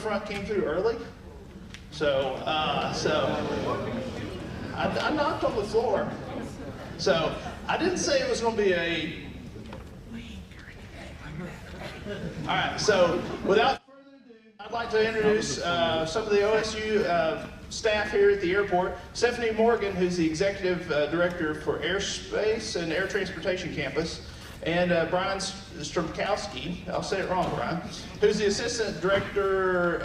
front came through early. So I knocked on the floor. So I didn't say it was going to be a... All right, so without further ado, I'd like to introduce some of the OSU staff here at the airport. Stephanie Morgan, who's the Executive Director for Airspace and Air Transportation Campus, and Brian Stromkowski, I'll say it wrong, Brian, who's the Assistant Director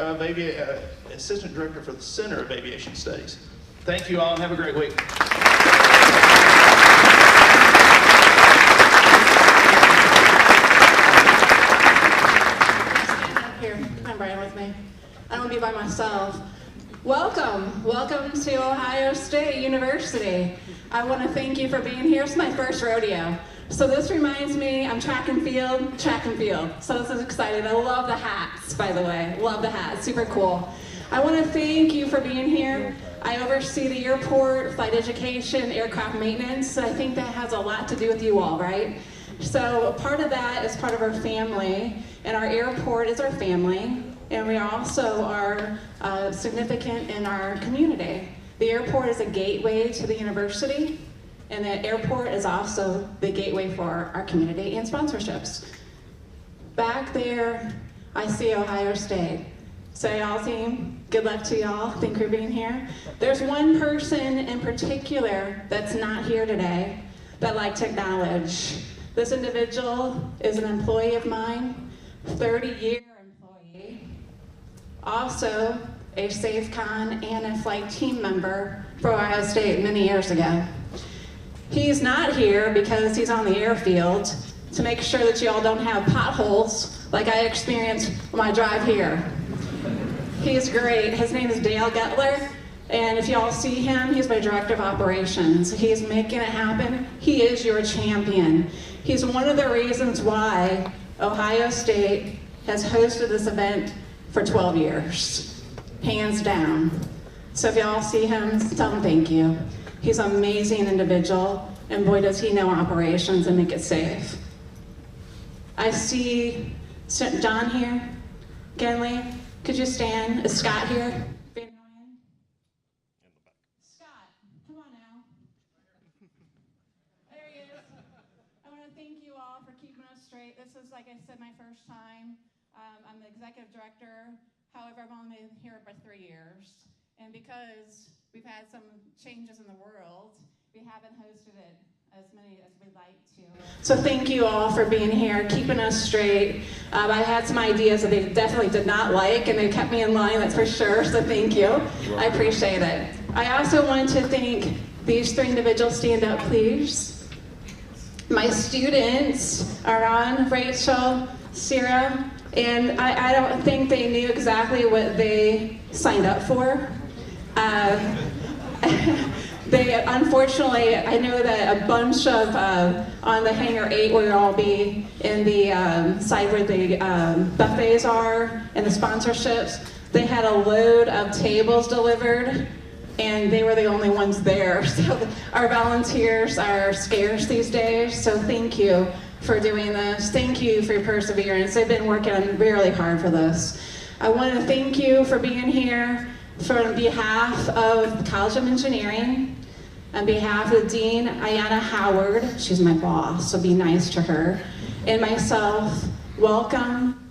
for the Center of Aviation Studies. Thank you all and have a great week. Stand up here. Come Brian with me. I don't want to be by myself. Welcome to Ohio State University. I want to thank you for being here. It's my first rodeo. So this reminds me, I'm track and field. So this is exciting. I love the hats, by the way. Love the hats, super cool. I want to thank you for being here. I oversee the airport, flight education, aircraft maintenance. I think that has a lot to do with you all, right? So part of that is part of our family, and our airport is our family, and we also are significant in our community. The airport is a gateway to the university, and the airport is also the gateway for our community and sponsorships. Back there, I see Ohio State. So y'all team, good luck to y'all. Thank you for being here. There's one person in particular that's not here today that I'd like to acknowledge. This individual is an employee of mine, 30-year employee, also a SAFECON and a flight team member for Ohio State many years ago. He's not here because he's on the airfield to make sure that you all don't have potholes like I experienced on my drive here. He's great. His name is Dale Getler, and if y'all see him, he's my Director of Operations. He's making it happen. He is your champion. He's one of the reasons why Ohio State has hosted this event for 12 years, hands down. So if y'all see him, tell him thank you. He's an amazing individual, and boy does he know operations and make it safe. I see John here. Genley, could you stand? Is Scott here? Scott, come on now. There he is. I want to thank you all for keeping us straight. This is, like I said, my first time. I'm the executive director. However, I've only been here for 3 years. And because we've had some changes in the world, we haven't hosted it as many as we'd like to. So thank you all for being here, keeping us straight. I had some ideas that they definitely did not like, and they kept me in line, that's for sure, so thank you. I appreciate it. I also want to thank these 3 individuals. Stand up, please. My students are on, Rachel, Sarah, and I don't think they knew exactly what they signed up for. They, unfortunately, I know that a bunch of, on the Hangar 8, where you'll all be in the side where the buffets are and the sponsorships, they had a load of tables delivered, and they were the only ones there. So our volunteers are scarce these days, so thank you for doing this. Thank you for your perseverance. They've been working really hard for this. I want to thank you for being here. On behalf of the College of Engineering, on behalf of Dean Ayanna Howard, she's my boss, so be nice to her, and myself, welcome,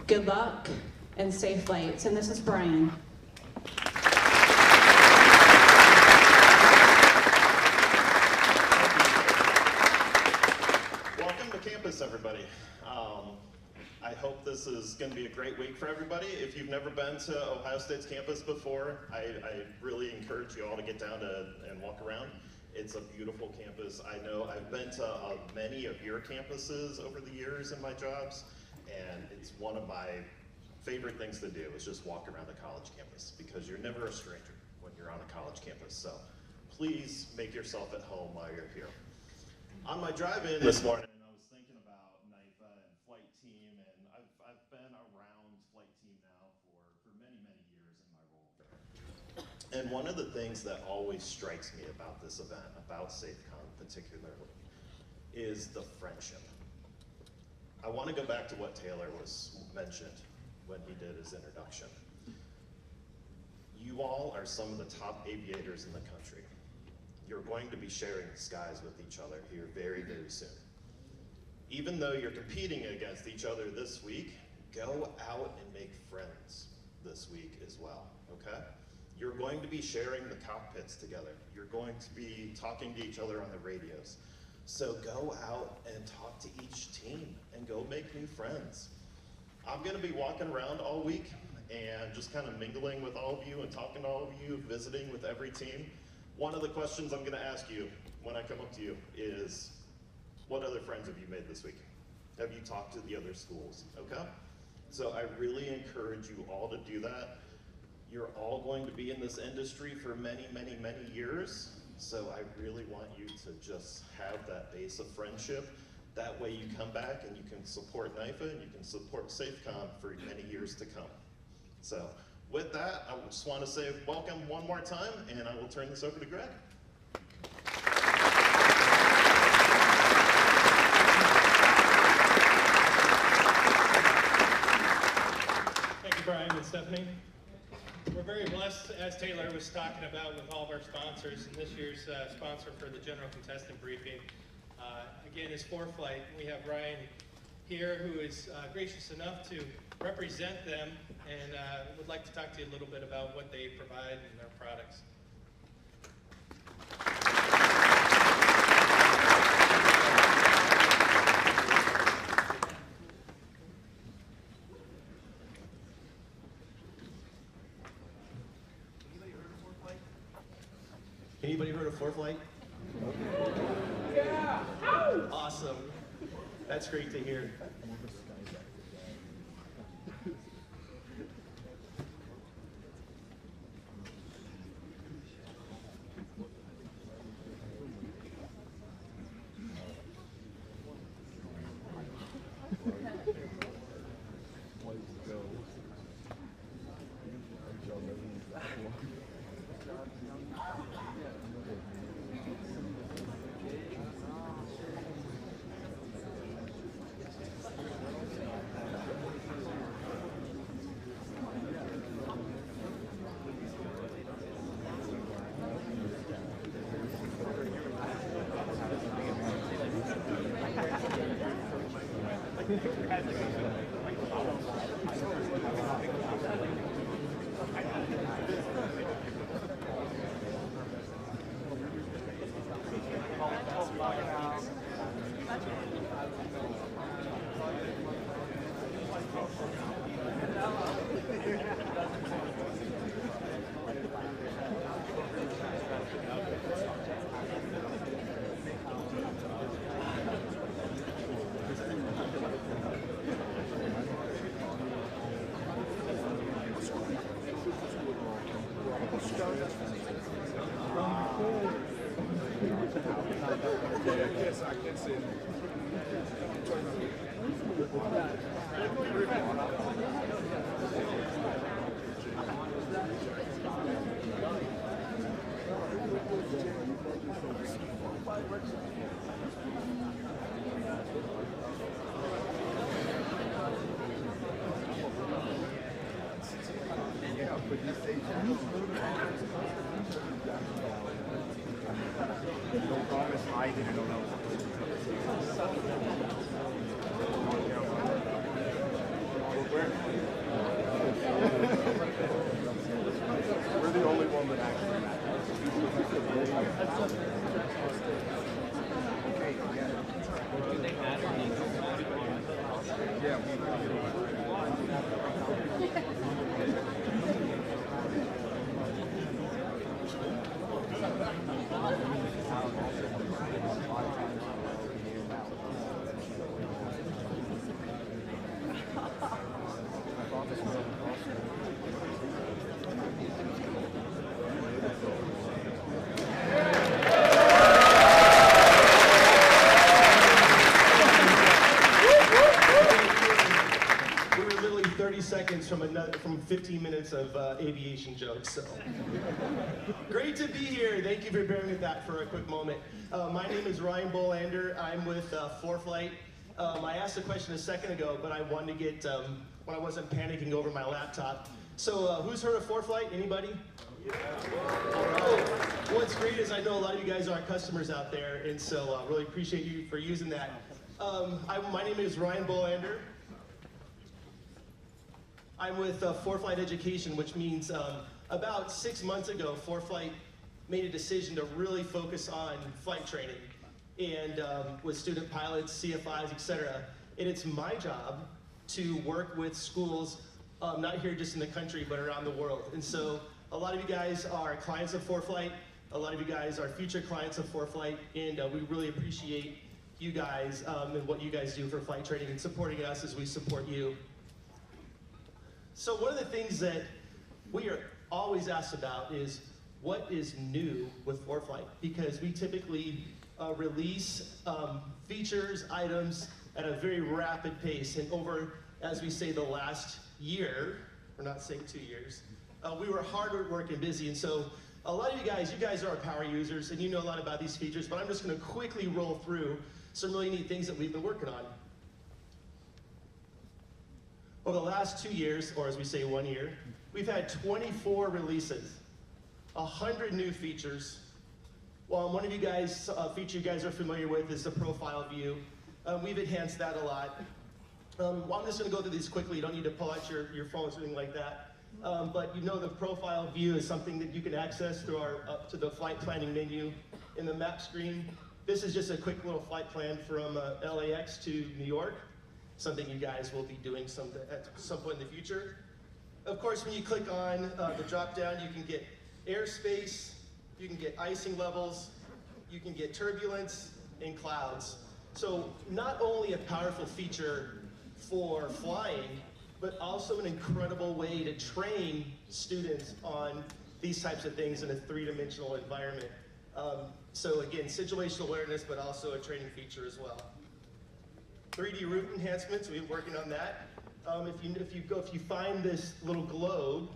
good luck, and safe flights. And this is Brian. Welcome to campus, everybody. I hope this is going to be a great week for everybody. If you've never been to Ohio State's campus before, I really encourage you all to get down and walk around. It's a beautiful campus. I know I've been to many of your campuses over the years in my jobs, and it's one of my favorite things to do is just walk around the college campus, because you're never a stranger when you're on a college campus. So please make yourself at home while you're here. On my drive-in this morning, and one of the things that always strikes me about this event, about SAFECON particularly, is the friendship. I want to go back to what Taylor was mentioned when he did his introduction. you all are some of the top aviators in the country. You're going to be sharing the skies with each other here very, very soon. Even though you're competing against each other this week, go out and make friends this week as well, okay? You're going to be sharing the cockpits together. You're going to be talking to each other on the radios. So go out and talk to each team and go make new friends. I'm gonna be walking around all week and just kind of mingling with all of you and talking to all of you, visiting with every team. One of the questions I'm gonna ask you when I come up to you is, what other friends have you made this week? Have you talked to the other schools, okay? So I really encourage you all to do that. You're all going to be in this industry for many, many, many years. So I really want you to just have that base of friendship. That way you come back and you can support NIFA and you can support SAFECON for many years to come. So with that, I just want to say welcome one more time, and I will turn this over to Greg. Thank you, Brian and Stephanie. We're very blessed, as Taylor was talking about, with all of our sponsors, and this year's sponsor for the General Contestant Briefing, again, is ForeFlight. We have Ryan here, who is gracious enough to represent them, and would like to talk to you a little bit about what they provide and their products. Anybody heard of ForeFlight? Yeah! Awesome. That's great to hear. Yes, I can see it. Don't promise hiding, I don't know. We're the only one that actually matters. Okay, yeah. Do they matter? Seconds from 15 minutes of aviation jokes, so. Great to be here. Thank you for bearing with that for a quick moment. My name is Ryan Bolander. I'm with ForeFlight. I asked a question a second ago, but I wanted to get, when I wasn't panicking over my laptop, So who's heard of ForeFlight? Anybody? Yeah. All right. What's great is I know a lot of you guys are customers out there, and so really appreciate you for using that. My name is Ryan Bolander. I'm with ForeFlight Education, which means about 6 months ago, ForeFlight made a decision to really focus on flight training and with student pilots, CFIs, etc. And it's my job to work with schools, not here just in the country, but around the world. And so a lot of you guys are clients of ForeFlight. A lot of you guys are future clients of ForeFlight, and we really appreciate you guys and what you guys do for flight training and supporting us as we support you. So one of the things that we are always asked about is what is new with ForeFlight, because we typically release features, items at a very rapid pace, and over, as we say, the last year, we're not saying 2 years, we were hard at work and busy, and so a lot of you guys are our power users, and you know a lot about these features, but I'm just gonna quickly roll through some really neat things that we've been working on. Over the last 2 years, or as we say 1 year, we've had 24 releases, 100 new features. Well, one of you guys, feature you guys are familiar with is the profile view. We've enhanced that a lot. Well, I'm just gonna go through these quickly. You don't need to pull out your phones or anything like that. But you know the profile view is something that you can access through up to the flight planning menu in the map screen. This is just a quick little flight plan from LAX to New York, something you guys will be doing at some point in the future. Of course, when you click on the drop down, you can get airspace, you can get icing levels, you can get turbulence and clouds. So not only a powerful feature for flying, but also an incredible way to train students on these types of things in a three-dimensional environment. So again, situational awareness, but also a training feature as well. 3D route enhancements, we've been working on that. If you find this little globe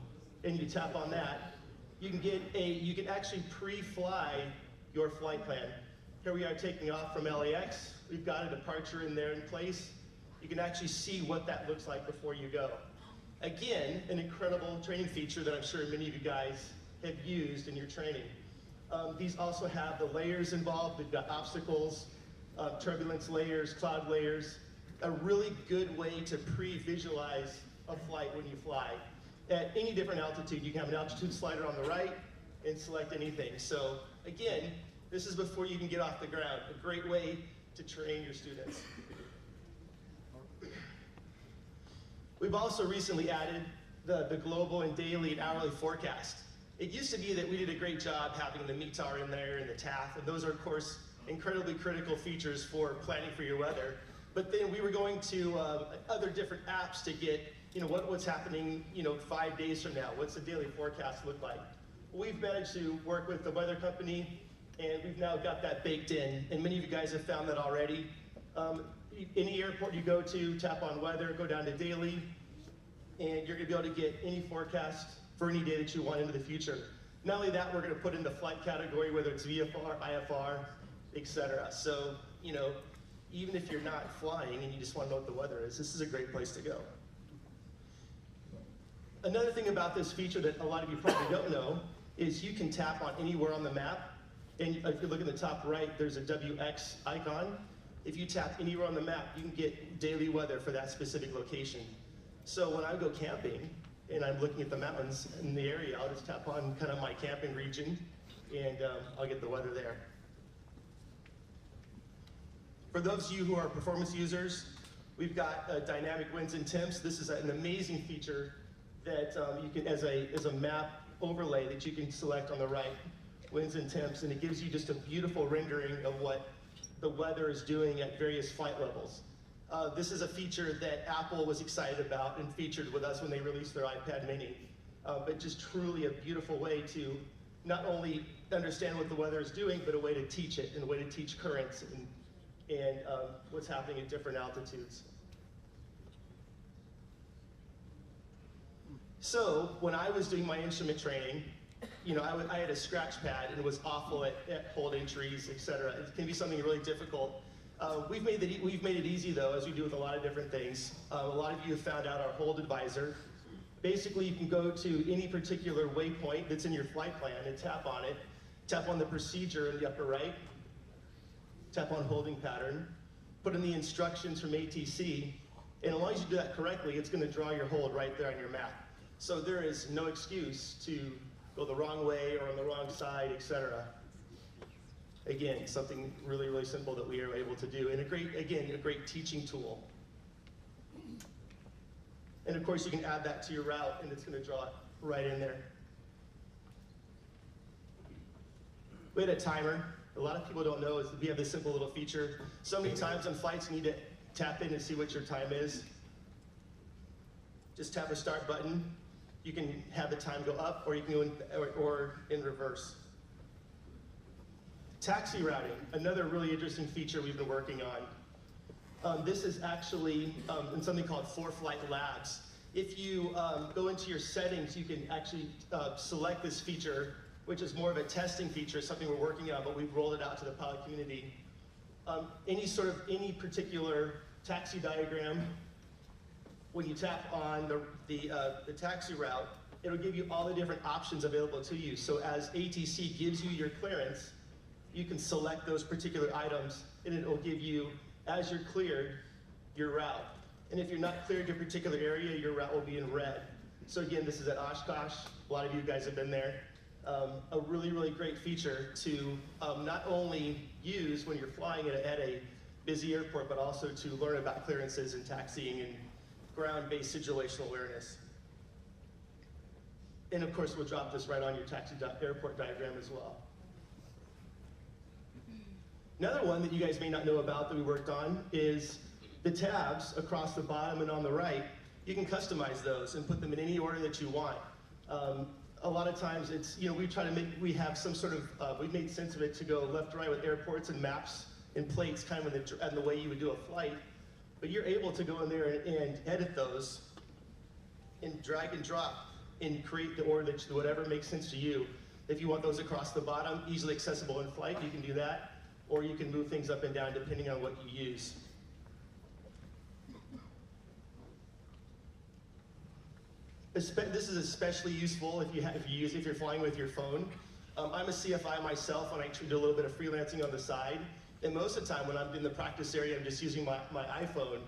and you tap on that, you can actually pre-fly your flight plan. Here we are taking off from LAX. We've got a departure in there in place. You can actually see what that looks like before you go. Again, an incredible training feature that I'm sure many of you guys have used in your training. These also have the layers involved. We've got obstacles, turbulence layers, cloud layers. A really good way to pre-visualize a flight when you fly. At any different altitude, you can have an altitude slider on the right and select anything. So again, this is before you can get off the ground. A great way to train your students. We've also recently added the global and daily and hourly forecast. It used to be that we did a great job having the METAR in there and the TAF, and those are, of course, incredibly critical features for planning for your weather. But then we were going to other different apps to get, what's happening, 5 days from now. What's the daily forecast look like? We've managed to work with the weather company, and we've now got that baked in. And many of you guys have found that already. Any airport you go to, tap on weather, go down to daily, and you're gonna be able to get any forecast for any day that you want into the future. Not only that, we're gonna put in the flight category, whether it's VFR, IFR, etc. So, even if you're not flying and you just wanna know what the weather is, this is a great place to go. Another thing about this feature that a lot of you probably don't know is you can tap on anywhere on the map, and if you look in the top right, there's a WX icon. If you tap anywhere on the map, you can get daily weather for that specific location. So when I go camping and I'm looking at the mountains in the area, I'll just tap on kind of my camping region and I'll get the weather there. For those of you who are performance users, we've got dynamic winds and temps. This is an amazing feature that you can, as a map overlay that you can select on the right, winds and temps, and it gives you just a beautiful rendering of what the weather is doing at various flight levels. This is a feature that Apple was excited about and featured with us when they released their iPad mini. But just truly a beautiful way to not only understand what the weather is doing, but a way to teach it and a way to teach currents and what's happening at different altitudes. So when I was doing my instrument training, I had a scratch pad and was awful at hold entries, etc. It can be something really difficult. We've made it easy though, as we do with a lot of different things. A lot of you have found out our hold advisor. Basically, you can go to any particular waypoint that's in your flight plan and tap on it. Tap on the procedure in the upper right. Tap on holding pattern. Put in the instructions from ATC. And as long as you do that correctly, it's going to draw your hold right there on your map. So there is no excuse to go the wrong way or on the wrong side, etc. Again, something really, really simple that we are able to do. And a great teaching tool. And of course, you can add that to your route, and it's going to draw it right in there. We had a timer. A lot of people don't know is that we have this simple little feature. So many times on flights, you need to tap in and see what your time is. Just tap the start button. You can have the time go up, or you can go in reverse. Taxi routing, another really interesting feature we've been working on. This is actually in something called ForeFlight Labs. If you go into your settings, you can actually select this feature, which is more of a testing feature, something we're working on, but we've rolled it out to the pilot community. Any particular taxi diagram, when you tap on the taxi route, it'll give you all the different options available to you. So as ATC gives you your clearance, you can select those particular items, and it'll give you, as you're cleared, your route. And if you're not cleared your particular area, your route will be in red. So again, this is at Oshkosh. A lot of you guys have been there. A really, really great feature to not only use when you're flying at a busy airport, but also to learn about clearances and taxiing and ground-based situational awareness. And of course, we'll drop this right on your airport diagram as well. Another one that you guys may not know about that we worked on is the tabs across the bottom and on the right. You can customize those and put them in any order that you want. A lot of times it's, we have some sort of, we've made sense of it to go left to right with airports and maps and plates kind of in the way you would do a flight. But you're able to go in there and edit those and drag and drop and create the order that whatever makes sense to you. If you want those across the bottom, easily accessible in flight, you can do that. Or you can move things up and down depending on what you use. This is especially useful if you're flying with your phone. I'm a CFI myself, and I do a little bit of freelancing on the side. And most of the time when I'm in the practice area, I'm just using my iPhone.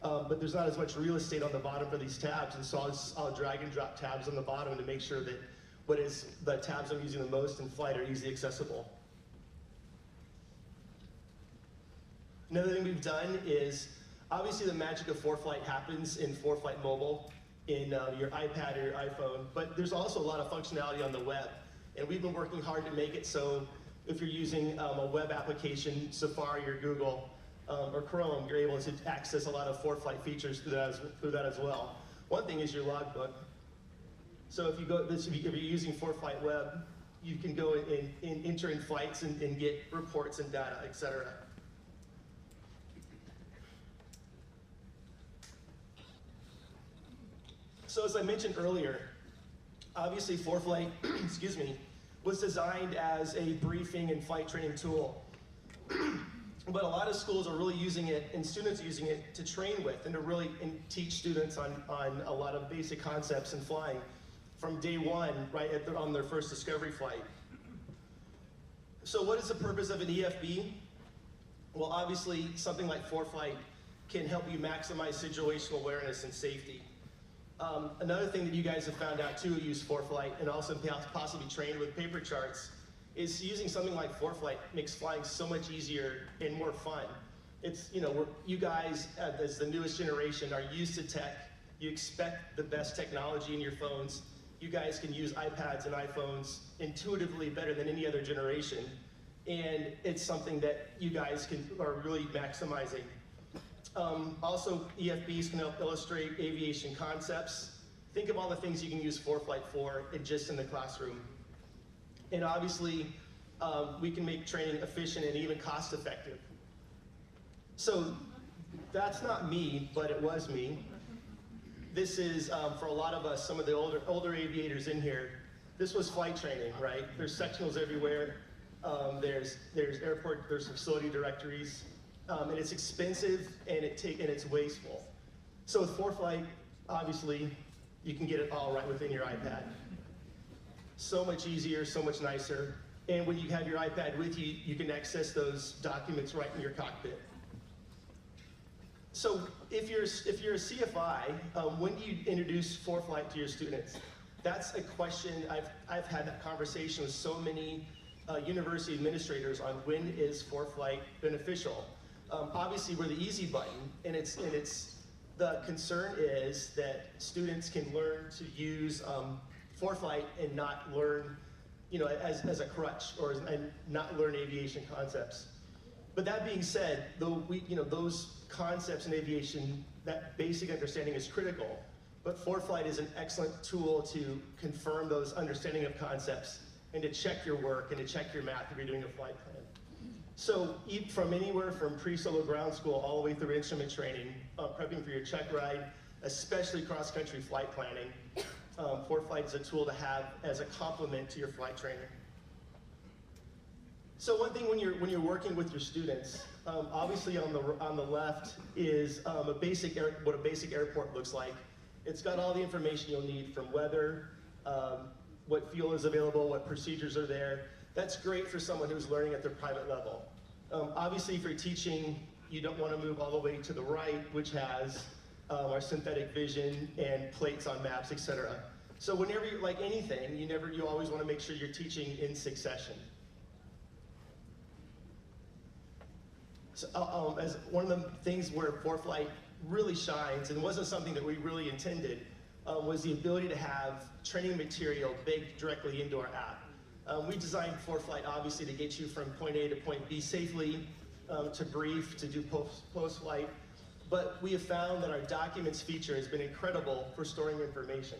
But there's not as much real estate on the bottom for these tabs, and so I'll drag and drop tabs on the bottom to make sure that the tabs I'm using the most in flight are easily accessible. Another thing we've done is, obviously the magic of ForeFlight happens in ForeFlight Mobile, in your iPad or your iPhone, but there's also a lot of functionality on the web. And we've been working hard to make it so if you're using a web application, Safari or Google or Chrome, you're able to access a lot of ForeFlight features through that as well. One thing is your logbook. So if you're using ForeFlight Web, you can go and enter in flights and get reports and data, etc. So as I mentioned earlier, obviously ForeFlight, was designed as a briefing and flight training tool. But a lot of schools are really using it, and students are using it to train with and to really teach students on a lot of basic concepts in flying from day one, right on their first discovery flight. So what is the purpose of an EFB? Well, obviously something like ForeFlight can help you maximize situational awareness and safety. Another thing that you guys have found out too, who use ForeFlight and also possibly trained with paper charts, is using something like ForeFlight makes flying so much easier and more fun. It's, you guys, as the newest generation, are used to tech. You expect the best technology in your phones. You guys can use iPads and iPhones intuitively better than any other generation. And it's something that you guys are really maximizing. Also, EFBs can help illustrate aviation concepts. Think of all the things you can use ForeFlight for just in the classroom. And obviously, we can make training efficient and even cost effective. So that's not me, but it was me. This is, for a lot of us, some of the older aviators in here, this was flight training, right? There's sectionals everywhere. There's facility directories. And it's expensive and it's wasteful. So with ForeFlight, obviously, You can get it all right within your iPad. So much easier, so much nicer. And when you have your iPad with you, you can access those documents right in your cockpit. So if you're a CFI, when do you introduce ForeFlight to your students? That's a question. I've had that conversation with so many university administrators on when is ForeFlight beneficial. Obviously, we're the easy button, and the concern is that students can learn to use ForeFlight and not learn, as a crutch and not learn aviation concepts. But that being said, those concepts in aviation, that basic understanding is critical. But ForeFlight is an excellent tool to confirm those understanding of concepts and to check your work and to check your math if you're doing a flight plan. So from anywhere from pre-solo ground school all the way through instrument training, prepping for your check ride, especially cross-country flight planning, ForeFlight is a tool to have as a complement to your flight training. So one thing when you're working with your students, obviously on the left is what a basic airport looks like. It's got all the information you'll need from weather, what fuel is available, what procedures are there. That's great for someone who's learning at their private level. Obviously, if you're teaching, you don't want to move all the way to the right, which has our synthetic vision and plates on maps, etc. So whenever like anything, you always want to make sure you're teaching in succession. So, as one of the things where ForeFlight really shines, and wasn't something that we really intended, was the ability to have training material baked directly into our app. We designed ForeFlight obviously to get you from point A to point B safely, to brief, to do post-flight, but we have found that our documents feature has been incredible for storing information.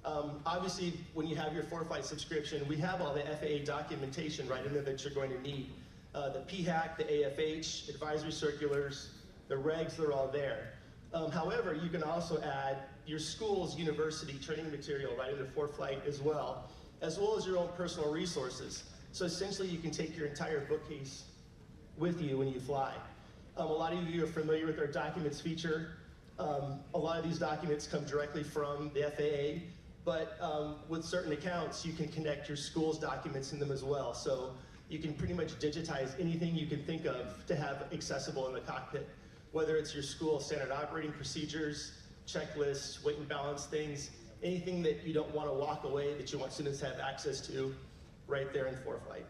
Obviously, when you have your ForeFlight subscription, we have all the FAA documentation right in there that you're going to need. The PHAC, the AFH, advisory circulars, the regs, they're all there. However, you can also add your school's university training material right into ForeFlight as well as your own personal resources. So essentially, you can take your entire bookcase with you when you fly. A lot of you are familiar with our documents feature. A lot of these documents come directly from the FAA, but with certain accounts, you can connect your school's documents in them as well. So you can pretty much digitize anything you can think of to have accessible in the cockpit, whether it's your school standard operating procedures, checklists, weight and balance things, anything that you don't want to walk away that you want students to have access to right there in ForeFlight.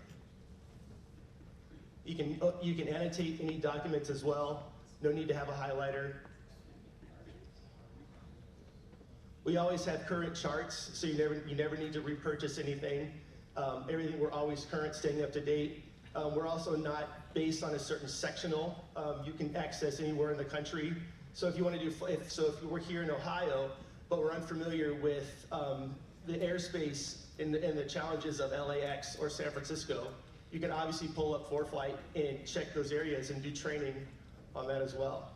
You can annotate any documents as well. No need to have a highlighter. We always have current charts, so you never need to repurchase anything. Everything, we're always current, staying up to date. We're also not based on a certain sectional. You can access anywhere in the country. So if you want to do, if we're here in Ohio, but we're unfamiliar with the airspace and the challenges of LAX or San Francisco, you can obviously pull up ForeFlight and check those areas and do training on that as well.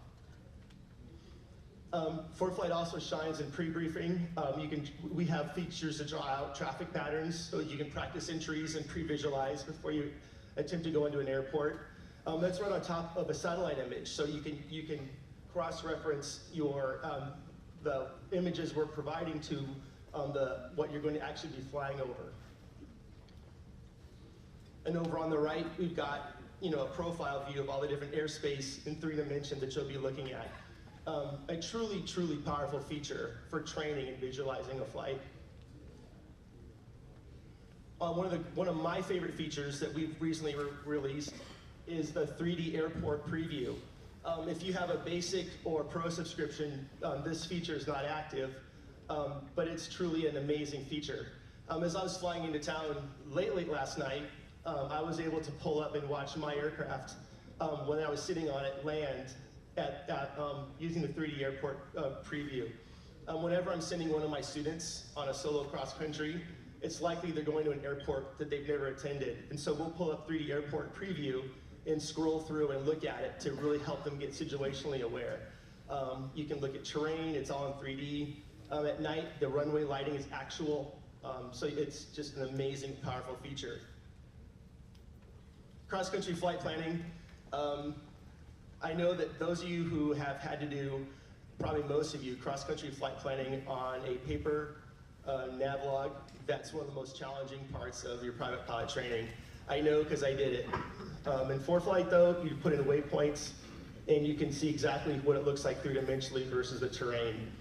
ForeFlight also shines in pre-briefing. We have features to draw out traffic patterns, so you can practice entries and pre-visualize before you attempt to go into an airport. That's right on top of a satellite image, so you can cross-reference the images we're providing to what you're going to actually be flying over. And over on the right, we've got a profile view of all the different airspace in 3 dimensions that you'll be looking at. A truly, truly powerful feature for training and visualizing a flight. One of my favorite features that we've recently released is the 3D airport preview. If you have a basic or pro subscription, this feature is not active, but it's truly an amazing feature. As I was flying into town late last night, I was able to pull up and watch my aircraft when I was sitting on it land using the 3D airport preview. Whenever I'm sending one of my students on a solo cross country, it's likely they're going to an airport that they've never attended. And so we'll pull up 3D airport preview and scroll through and look at it to really help them get situationally aware. You can look at terrain, it's all in 3D. At night, the runway lighting is actual, so it's just an amazing, powerful feature. Cross-country flight planning. I know that those of you who have had to do probably most of you, cross-country flight planning on a paper nav log. That's one of the most challenging parts of your private pilot training. I know because I did it. In ForeFlight though, you put in waypoints and you can see exactly what it looks like three-dimensionally versus the terrain.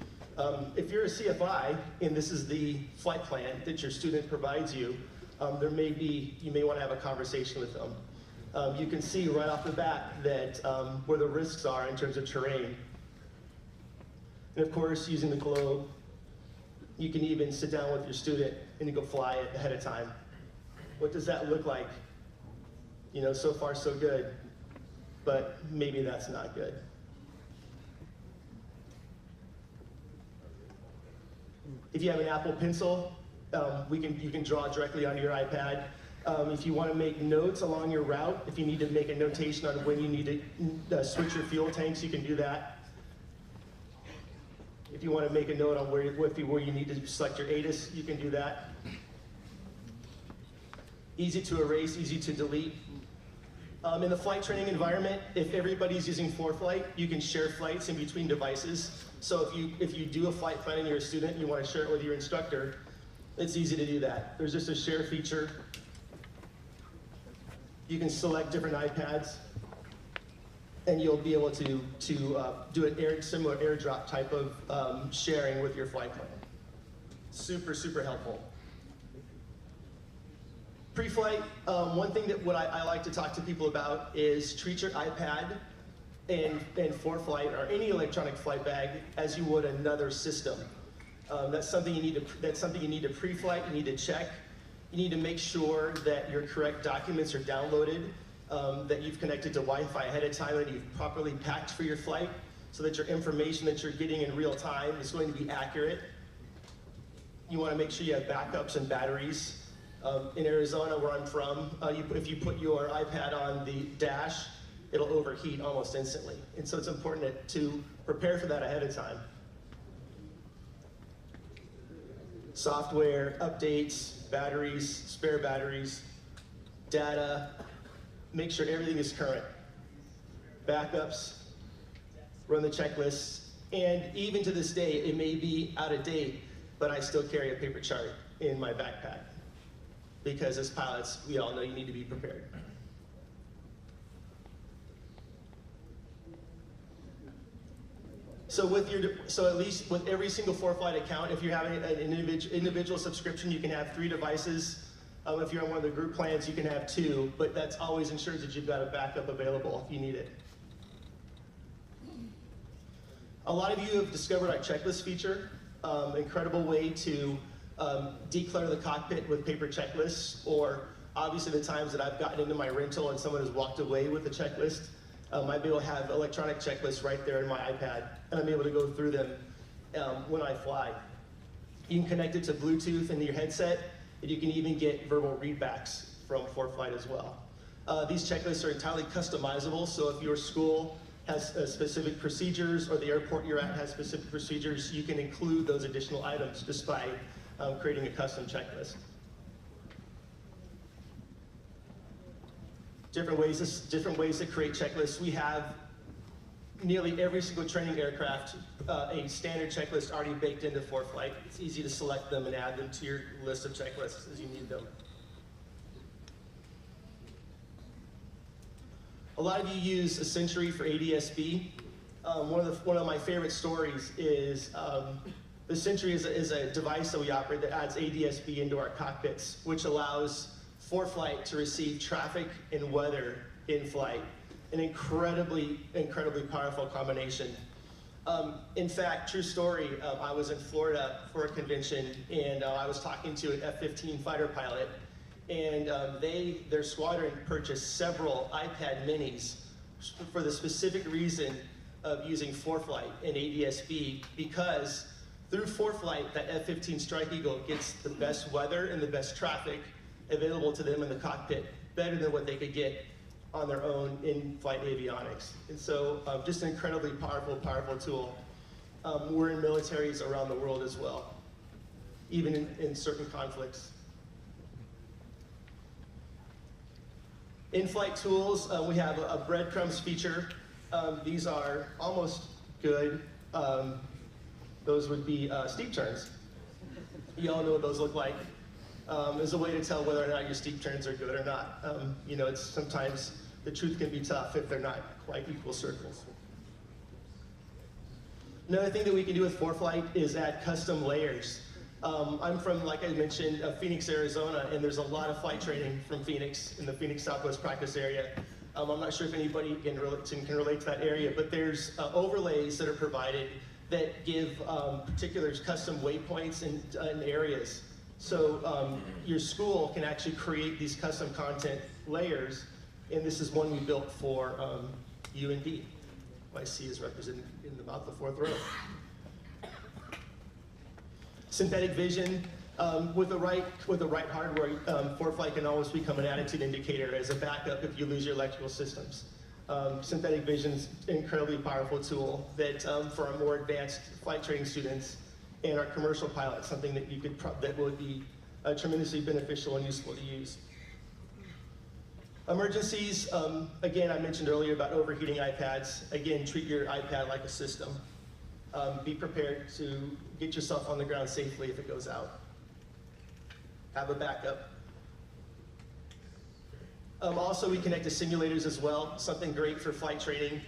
If you're a CFI and this is the flight plan that your student provides you, you may want to have a conversation with them. You can see right off the bat that where the risks are in terms of terrain. And of course, using the globe, you can even sit down with your student and you go fly it ahead of time. What does that look like? You know, so far so good, but maybe that's not good. If you have an Apple Pencil, you can draw directly onto your iPad. If you want to make notes along your route, if you need to make a notation on when you need to switch your fuel tanks, you can do that. If you want to make a note on where you need to select your ATIS, you can do that. Easy to erase, easy to delete. In the flight training environment, if everybody's using ForeFlight, you can share flights in between devices. So if you do a flight plan and you're a student and you want to share it with your instructor, it's easy to do that. There's just a share feature. You can select different iPads, and you'll be able to do an similar airdrop type of sharing with your flight plan. Super, super helpful. Pre-flight, one thing that I like to talk to people about is treat your iPad and ForeFlight or any electronic flight bag as you would another system. That's something you need to pre-flight. You need to check. You need to make sure that your correct documents are downloaded, that you've connected to Wi-Fi ahead of time, and you've properly packed for your flight, so that your information that you're getting in real time is going to be accurate. You want to make sure you have backups and batteries. In Arizona, where I'm from, if you put your iPad on the dash, it'll overheat almost instantly. And so it's important to prepare for that ahead of time. Software, updates, batteries, spare batteries, data, make sure everything is current. Backups, run the checklists, and even to this day, it may be out of date, but I still carry a paper chart in my backpack. Because as pilots, we all know you need to be prepared. So at least with every single ForeFlight account, if you're having an individual subscription, you can have 3 devices. If you're on one of the group plans, you can have 2, but that's always ensures that you've got a backup available if you need it. A lot of you have discovered our checklist feature, incredible way to declutter the cockpit with paper checklists, or obviously the times that I've gotten into my rental and someone has walked away with the checklist, I'd be able to have electronic checklists right there in my iPad, and I'm able to go through them when I fly. You can connect it to Bluetooth in your headset, and you can even get verbal readbacks from ForeFlight as well. These checklists are entirely customizable, so if your school has specific procedures or the airport you're at has specific procedures, you can include those additional items just by creating a custom checklist. Different ways to create checklists. We have nearly every single training aircraft a standard checklist already baked into ForeFlight. It's easy to select them and add them to your list of checklists as you need them. A lot of you use a Century for ADS-B. One of my favorite stories is the Century is a device that we operate that adds ADS-B into our cockpits, which allows ForeFlight to receive traffic and weather in flight. An incredibly, incredibly powerful combination. In fact, true story, I was in Florida for a convention, and I was talking to an F-15 fighter pilot, and their squadron purchased several iPad minis for the specific reason of using ForeFlight and ADS-B, because through ForeFlight, that F-15 Strike Eagle gets the best weather and the best traffic available to them in the cockpit, better than what they could get on their own in-flight avionics. And so just an incredibly powerful tool. We're in militaries around the world as well, even in certain conflicts. In-flight tools, we have a breadcrumbs feature. These are almost good. those would be steep turns. You all know what those look like. As a way to tell whether or not your steep turns are good or not. You know, it's sometimes the truth can be tough if they're not quite equal circles. Another thing that we can do with ForeFlight is add custom layers. I'm from, like I mentioned, Phoenix, Arizona, and there's a lot of flight training from Phoenix in the Phoenix Southwest practice area. I'm not sure if anybody can relate to that area, but there's overlays that are provided that give particular custom waypoints and areas. So your school can actually create these custom content layers, and this is one we built for UND. My C is represented in about the fourth row. Synthetic vision, with the right hardware, ForeFlight can always become an attitude indicator as a backup if you lose your electrical systems. Synthetic vision is an incredibly powerful tool that for our more advanced flight training students and our commercial pilots, something that you could that would be tremendously beneficial and useful to use. Emergencies, again, I mentioned earlier about overheating iPads. Again, treat your iPad like a system. Be prepared to get yourself on the ground safely if it goes out. Have a backup. Also, we connect to simulators as well, something great for flight training.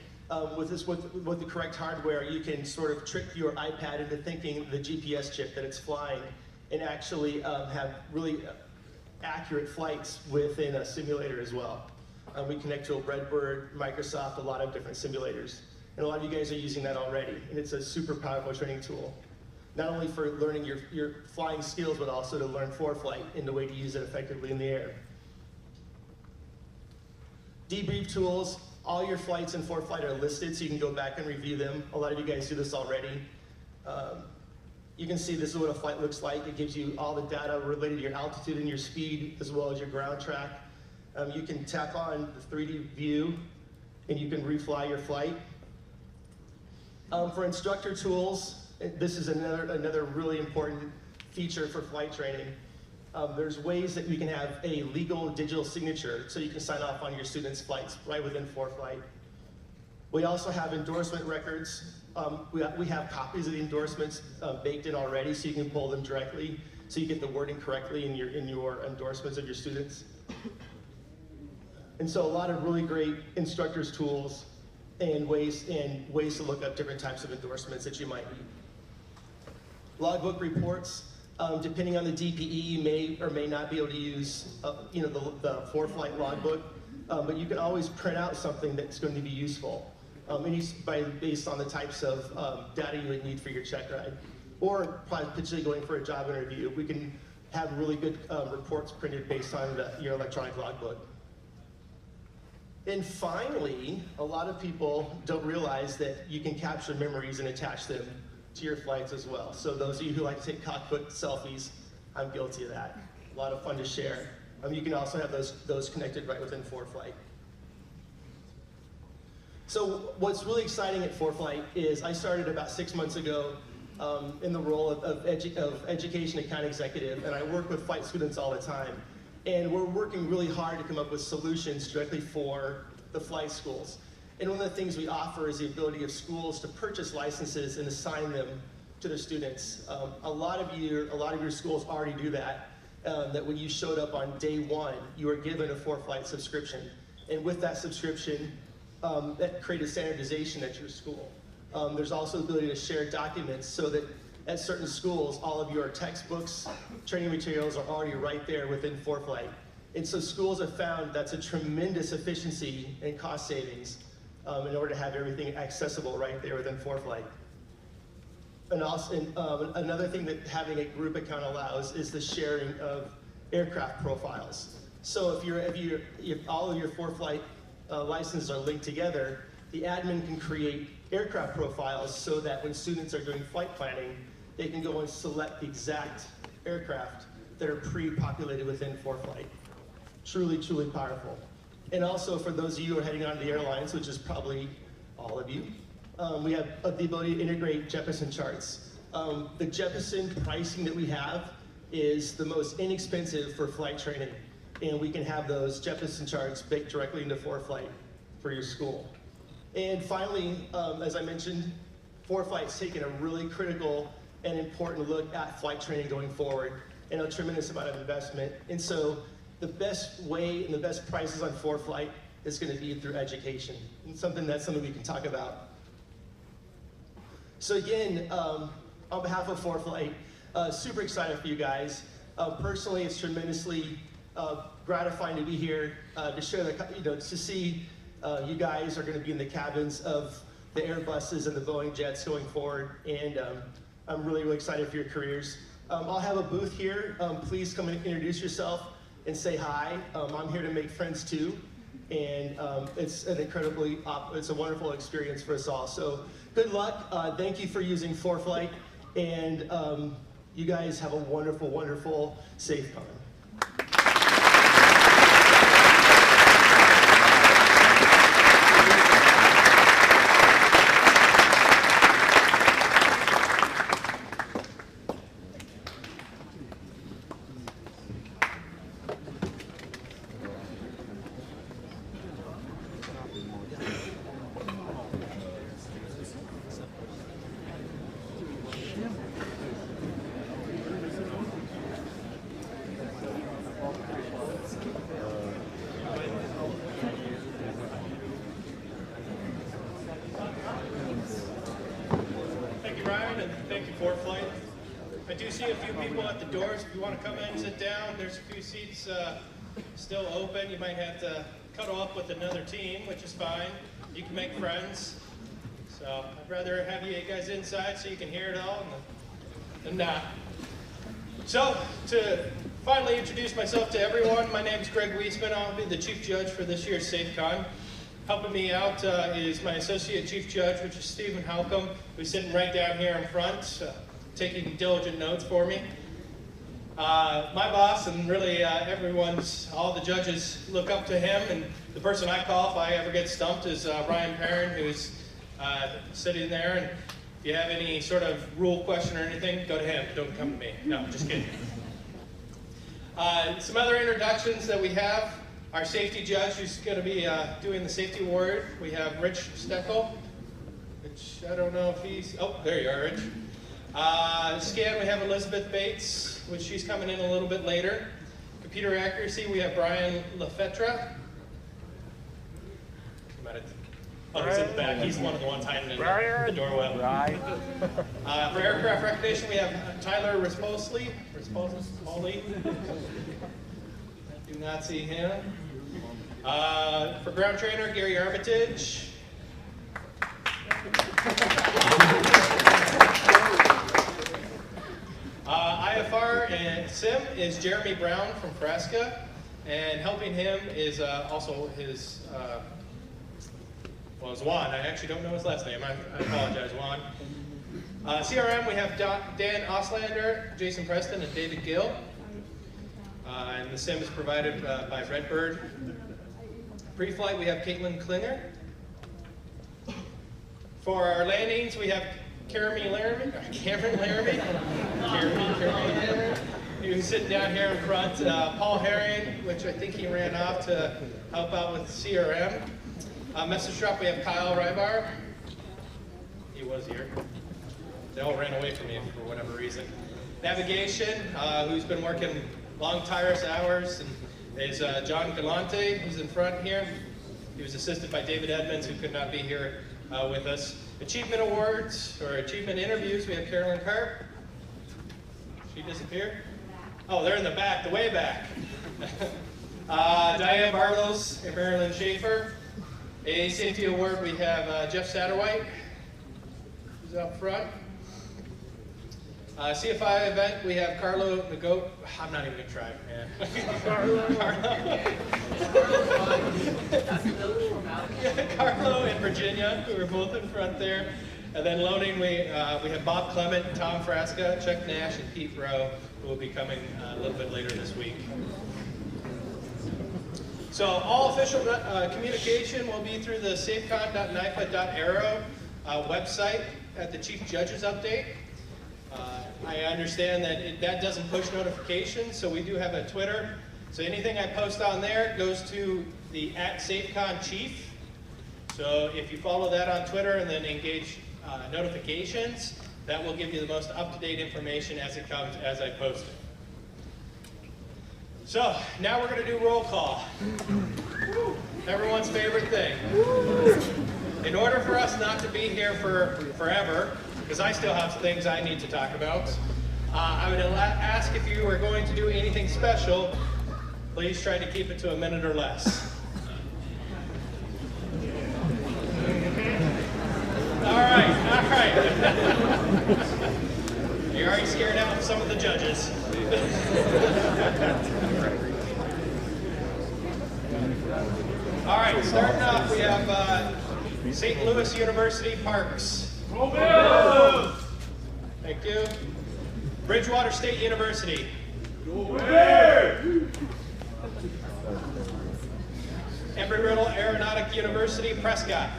With the correct hardware, you can sort of trick your iPad into thinking the GPS chip that it's flying and actually have really accurate flights within a simulator as well. We connect to a Redbird, Microsoft, a lot of different simulators. And a lot of you guys are using that already, and it's a super powerful training tool. Not only for learning your flying skills, but also to learn ForeFlight and the way to use it effectively in the air. Debrief tools, all your flights in ForeFlight are listed, so you can go back and review them. A lot of you guys do this already. You can see this is what a flight looks like. It gives you all the data related to your altitude and your speed, as well as your ground track. You can tap on the 3D view, and you can refly your flight. For instructor tools, this is another really important feature for flight training. There's ways that we can have a legal digital signature so you can sign off on your students' flights right within ForeFlight. We also have endorsement records. We have copies of the endorsements baked in already, so you can pull them directly, so you get the wording correctly in your endorsements of your students. And so a lot of really great instructors' tools and ways to look up different types of endorsements that you might need. Logbook reports. Depending on the DPE, you may or may not be able to use the ForeFlight logbook, but you can always print out something that's going to be useful. Based on the types of data you would need for your check ride. Or potentially going for a job interview. We can have really good reports printed based on your electronic logbook. And finally, a lot of people don't realize that you can capture memories and attach them to your flights as well. So those of you who like to take cockpit selfies, I'm guilty of that. A lot of fun to share. You can also have those connected right within ForeFlight. So what's really exciting at ForeFlight is I started about 6 months ago in the role of education account executive, and I work with flight students all the time. And we're working really hard to come up with solutions directly for the flight schools. And one of the things we offer is the ability of schools to purchase licenses and assign them to their students. A lot of your schools already do that. That when you showed up on day one, you were given a ForeFlight subscription. And with that subscription, that created standardization at your school. There's also the ability to share documents so that at certain schools, all of your textbooks, training materials are already right there within ForeFlight. And so schools have found that's a tremendous efficiency and cost savings in order to have everything accessible right there within ForeFlight. And also, another thing that having a group account allows is the sharing of aircraft profiles. So if all of your ForeFlight licenses are linked together, the admin can create aircraft profiles so that when students are doing flight planning, they can go and select the exact aircraft that are pre-populated within ForeFlight. Truly, truly powerful. And also for those of you who are heading on to the airlines, which is probably all of you, we have the ability to integrate Jeppesen charts. The Jeppesen pricing that we have is the most inexpensive for flight training. And we can have those Jeppesen charts baked directly into ForeFlight for your school. And finally, as I mentioned, ForeFlight's taken a really critical and important look at flight training going forward, and a tremendous amount of investment. And so the best way and the best prices on ForeFlight is going to be through education, and something we can talk about. So again, on behalf of ForeFlight, super excited for you guys. Personally, it's tremendously gratifying to be here to share to see you guys are going to be in the cabins of the Airbuses and the Boeing jets going forward, and I'm really, really excited for your careers. I'll have a booth here. Please come and introduce yourself and say hi. I'm here to make friends too, and it's a wonderful experience for us all. So good luck. Thank you for using ForeFlight, and you guys have a wonderful, wonderful SAFECON. ForeFlight. I do see a few people at the doors. If you want to come in and sit down, there's a few seats still open. You might have to cut off with another team, which is fine. You can make friends. So I'd rather have you guys inside so you can hear it all than not. So to finally introduce myself to everyone, my name is Greg Wiesman. I'll be the chief judge for this year's SAFECON. Helping me out is my associate chief judge, which is Stephen Halcomb, who's sitting right down here in front, taking diligent notes for me. My boss, and really all the judges look up to him, and the person I call if I ever get stumped is Ryan Perrin, who's sitting there. And if you have any sort of rule question or anything, go to him. Don't come to me. No, just kidding. Some other introductions that we have. Our safety judge, who's going to be doing the safety award. We have Rich Steckel, which I don't know if he's, oh, there you are, Rich. Scan, we have Elizabeth Bates, which she's coming in a little bit later. Computer accuracy, we have Brian LaFetra. Oh, he's in the back. He's one of the ones hiding in the doorway. For aircraft recognition, we have Tyler Risposley. Do not see him. For ground trainer, Gary Armitage. IFR and SIM is Jeremy Brown from Frasca, and helping him is also his, it's Juan. I actually don't know his last name. I apologize, Juan. CRM, we have Dan Oslander, Jason Preston, and David Gill. And the sim is provided by Redbird. Pre-flight, we have Caitlin Klinger. For our landings, we have Cameron Laramie, who's sitting down here in front. Paul Herring, which I think he ran off to help out with CRM. Message drop, we have Kyle Rybar. He was here. They all ran away from me for whatever reason. Navigation, who's been working long tireless hours, and is John Galante, who's in front here. He was assisted by David Edmonds, who could not be here with us. Achievement awards, or achievement interviews, we have Carolyn Carp. She disappeared? Oh, they're in the back, the way back. Diane Bartels and Marilyn Schaefer. A safety award, we have Jeff Satterwhite, who's up front. CFI event, we have Carlo Nago. I'm not even going to try. Carlo and Virginia, who are both in front there. And then loaning, we have Bob Clement, Tom Frasca, Chuck Nash, and Pete Rowe, who will be coming a little bit later this week. So all official communication will be through the safecon.nifa.aero website at the Chief Judge's update. I understand that that doesn't push notifications, so we do have a Twitter. So anything I post on there goes to the @SafeConChief. So if you follow that on Twitter and then engage notifications. That will give you the most up-to-date information as it comes, as I post it. So, now we're going to do roll call. Everyone's favorite thing. In order for us not to be here for forever, because I still have things I need to talk about, I would ask if you are going to do anything special, please try to keep it to a minute or less. All right. You're already scared out of some of the judges. All right, starting off, we have St. Louis University Parks. Thank you. Bridgewater State University. Embry-Riddle Aeronautic University, Prescott.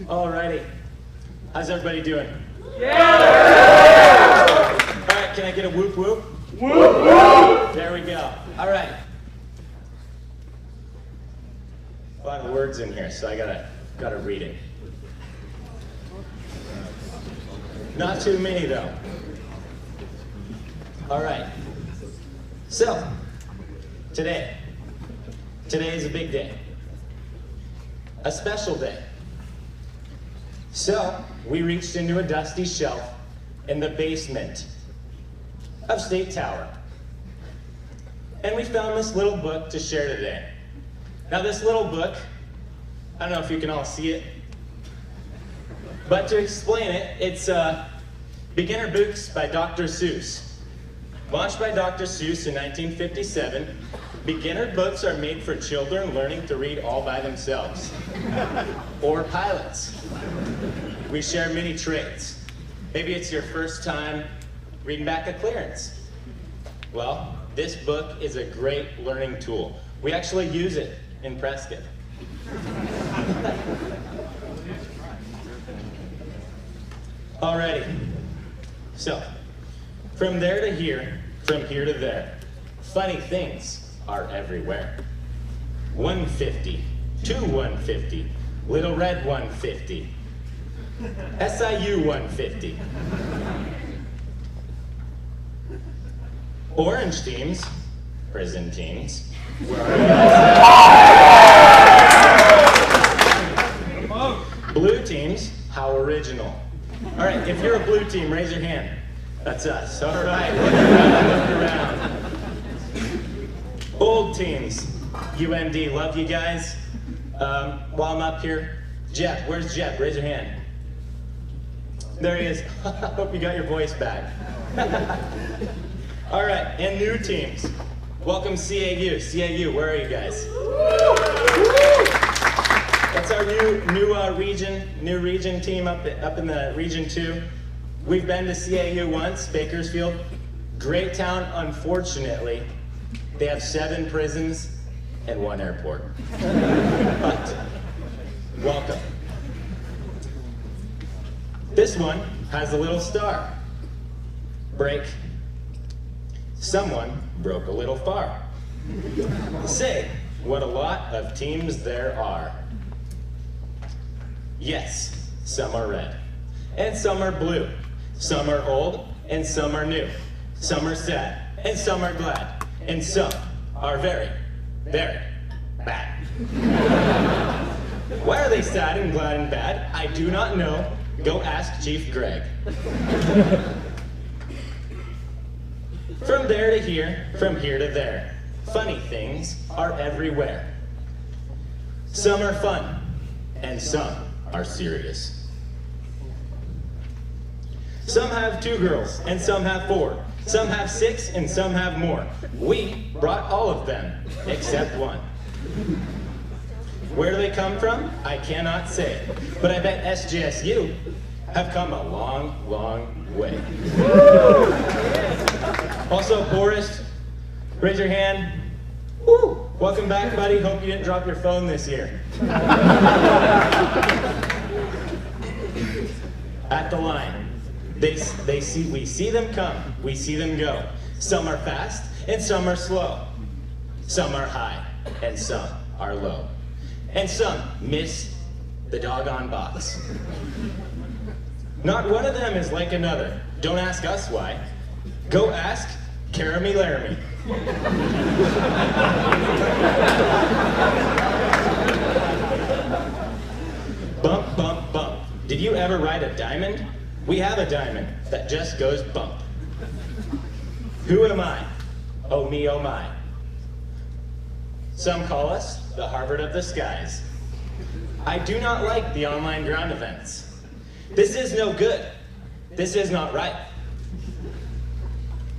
Alrighty. How's everybody doing? Yeah! Alright, can I get a whoop whoop? Whoop whoop! There we go. Alright. A lot of words in here, so I gotta read it. Not too many though. Alright. So, today is a big day. A special day. So, we reached into a dusty shelf in the basement of State Tower. And we found this little book to share today. Now this little book, I don't know if you can all see it, but to explain it, it's Beginner Books by Dr. Seuss. Launched by Dr. Seuss in 1957, beginner books are made for children learning to read all by themselves, or pilots. We share many traits. Maybe it's your first time reading back a clearance. Well, this book is a great learning tool. We actually use it in Prescott. Alrighty, so from there to here, from here to there, funny things are everywhere. 150, 2 Little Red 150, SIU 150. Orange teams, prison teams. Where are you guys? Blue teams, how original. All right, if you're a blue team, raise your hand. That's us. All right, look around. Old teams, UND, love you guys. While I'm up here, Jeff, where's Jeff? Raise your hand. There he is. Hope you got your voice back. All right, and new teams. Welcome CAU. CAU, where are you guys? That's our new region team up in the Region 2. We've been to CAU once, Bakersfield. Great town, unfortunately. They have 7 prisons and 1 airport. But, welcome. This one has a little star. Break. Someone broke a little far. Say, what a lot of teams there are. Yes, some are red, and some are blue. Some are old, and some are new. Some are sad, and some are glad. And some are very, very bad. Why are they sad and glad and bad? I do not know. Go ask Chief Greg. From there to here, from here to there, funny things are everywhere. Some are fun, and some are serious. Some have 2 girls, and some have 4. Some have 6, and some have more. We brought all of them, except 1. Where do they come from? I cannot say, but I bet SJSU have come a long, long way. Also, Boris, raise your hand. Woo! Welcome back, buddy. Hope you didn't drop your phone this year. At the line, we see them come, we see them go. Some are fast and some are slow. Some are high and some are low. And some miss the doggone box. Not one of them is like another. Don't ask us why. Go ask Caramy Laramie. Bump, bump, bump. Did you ever ride a diamond? We have a diamond that just goes bump. Who am I? Oh me, oh my. Some call us the Harvard of the skies. I do not like the online ground events. This is no good. This is not right.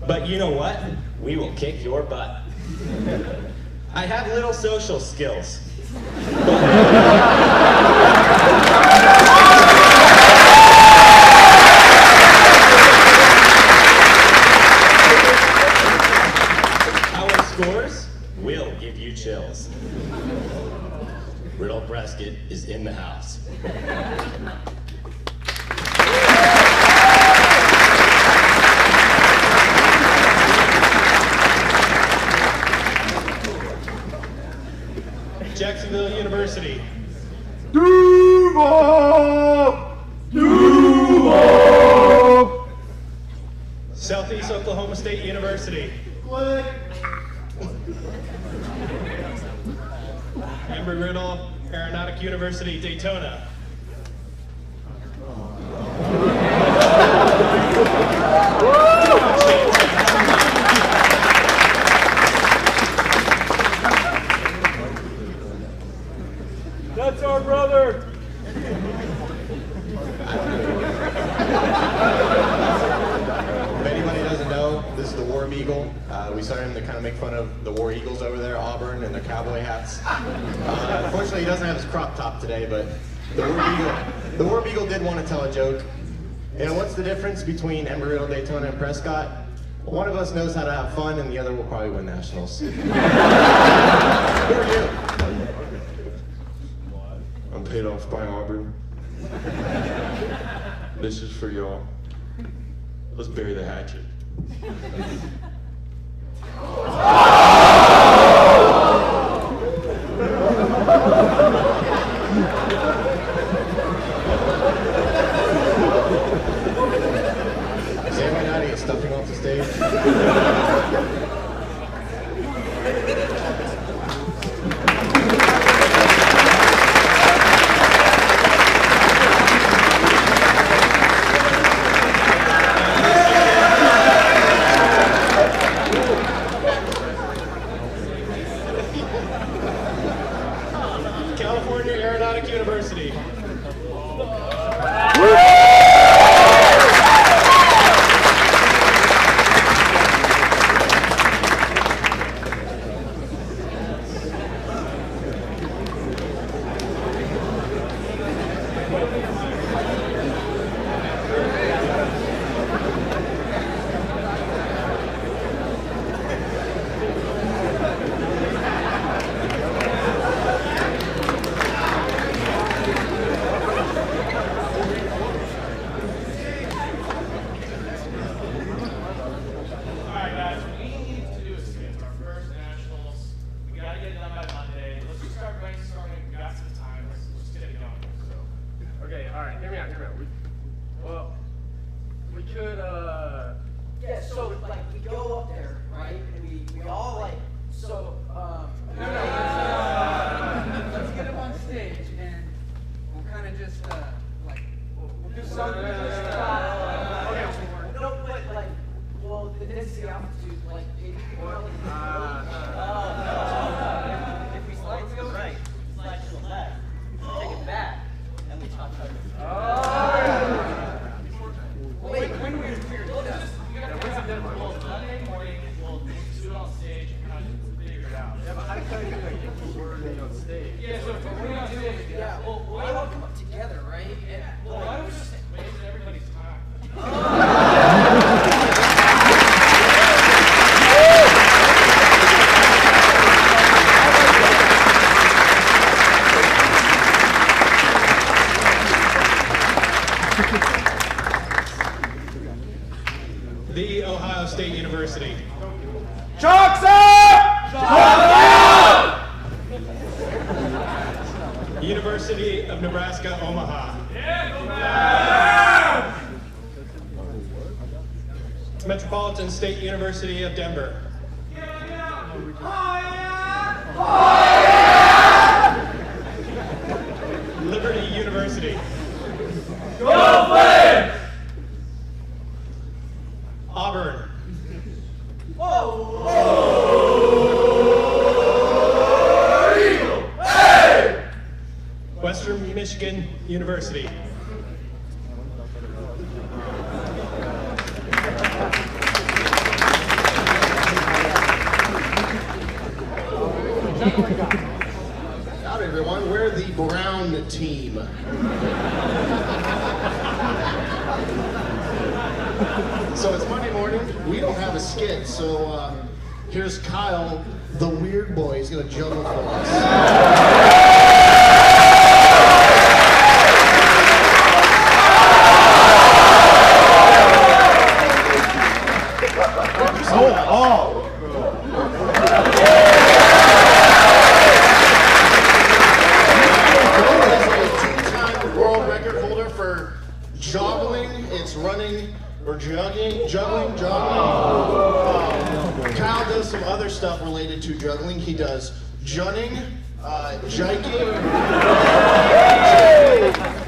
But you know what? We will kick your butt. I have little social skills. Our scores will give you chills. Riddle Prescott is in the house. Jacksonville University. Duval! Duval! Southeast Oklahoma State University. Embry-Riddle Aeronautic University, Daytona. That's our brother! If anybody doesn't know, this is the War Eagle. We started him to kind of make fun of the War Eagles over there, Auburn, and their cowboy hats. Unfortunately, he doesn't have his crop top today, but the War Eagle did want to tell a joke. You know, what's the difference between Embry-Riddle, Daytona, and Prescott? Well, one of us knows how to have fun, and the other will probably win nationals. Who are you? I'm paid off by Auburn. This is for y'all. Let's bury the hatchet. Is anyone out to get stuffing off the stage? California Aeronautic University. Okay, alright, hear me out. We could, Yeah, so like we go up there, right? And we all like, so, Let's get him on stage and we'll kind of just, like, we'll do something. no, but like, well, this is the altitude, like, maybe if we slide to the right, slide to the left, take it back, and we talk about it. Wait, when we figure this out. Monday morning, we'll do it on stage and kind of figure it out. The Ohio State University. Chalks up! Chalks up! University of Nebraska, Omaha. Metropolitan State University of Denver. Liberty University. Go Flames! Auburn. Western Michigan University. Howdy everyone, we're the Brown team. So it's Monday morning, we don't have a skit, so here's Kyle, the weird boy, he's gonna juggle for us. Kyle does some other stuff related to juggling. He does junning, jiking.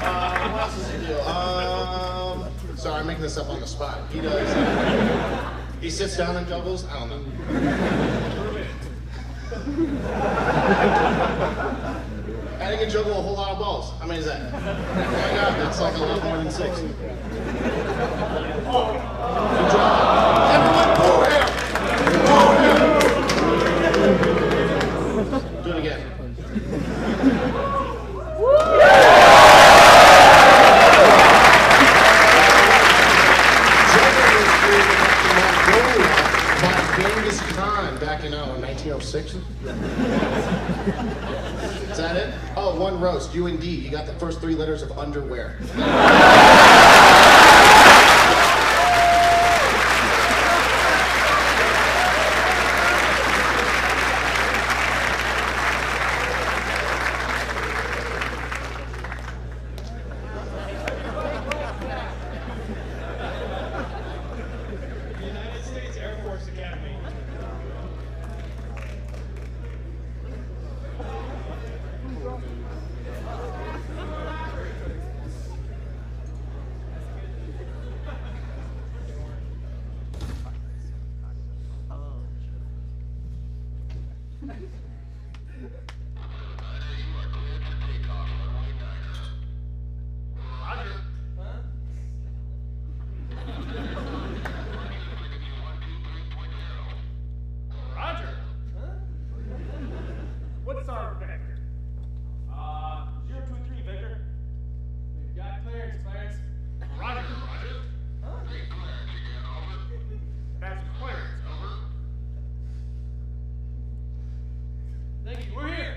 What else does he do? Sorry, I'm making this up on the spot. He does. He sits down and juggles. I don't know. And he can juggle a whole lot of balls. How many is that? Oh my God, that's like a lot more than 6. Good job. Everyone, boo him! Boo him! Do it again. By Genghis Khan back in 1906. Is that it? Oh, one roast. You indeed. You got the first 3 letters of underwear. United States Air Force Academy. Roger. What's our vector? 023 Victor. We've got clearance, Clarence. Roger, Roger. That's clearance, over. Thank you, we're here.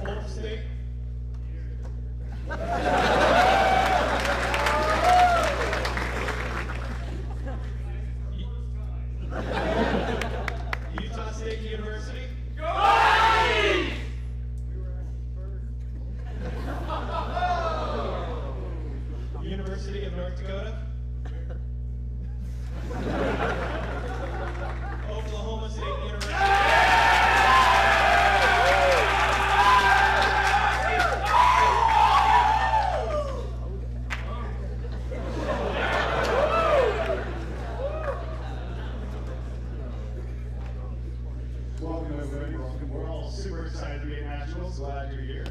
Old State. Utah State University. University of North Dakota. Oklahoma State University. Welcome, everybody. Welcome. We're all super excited to be at Nationals. Glad you're here.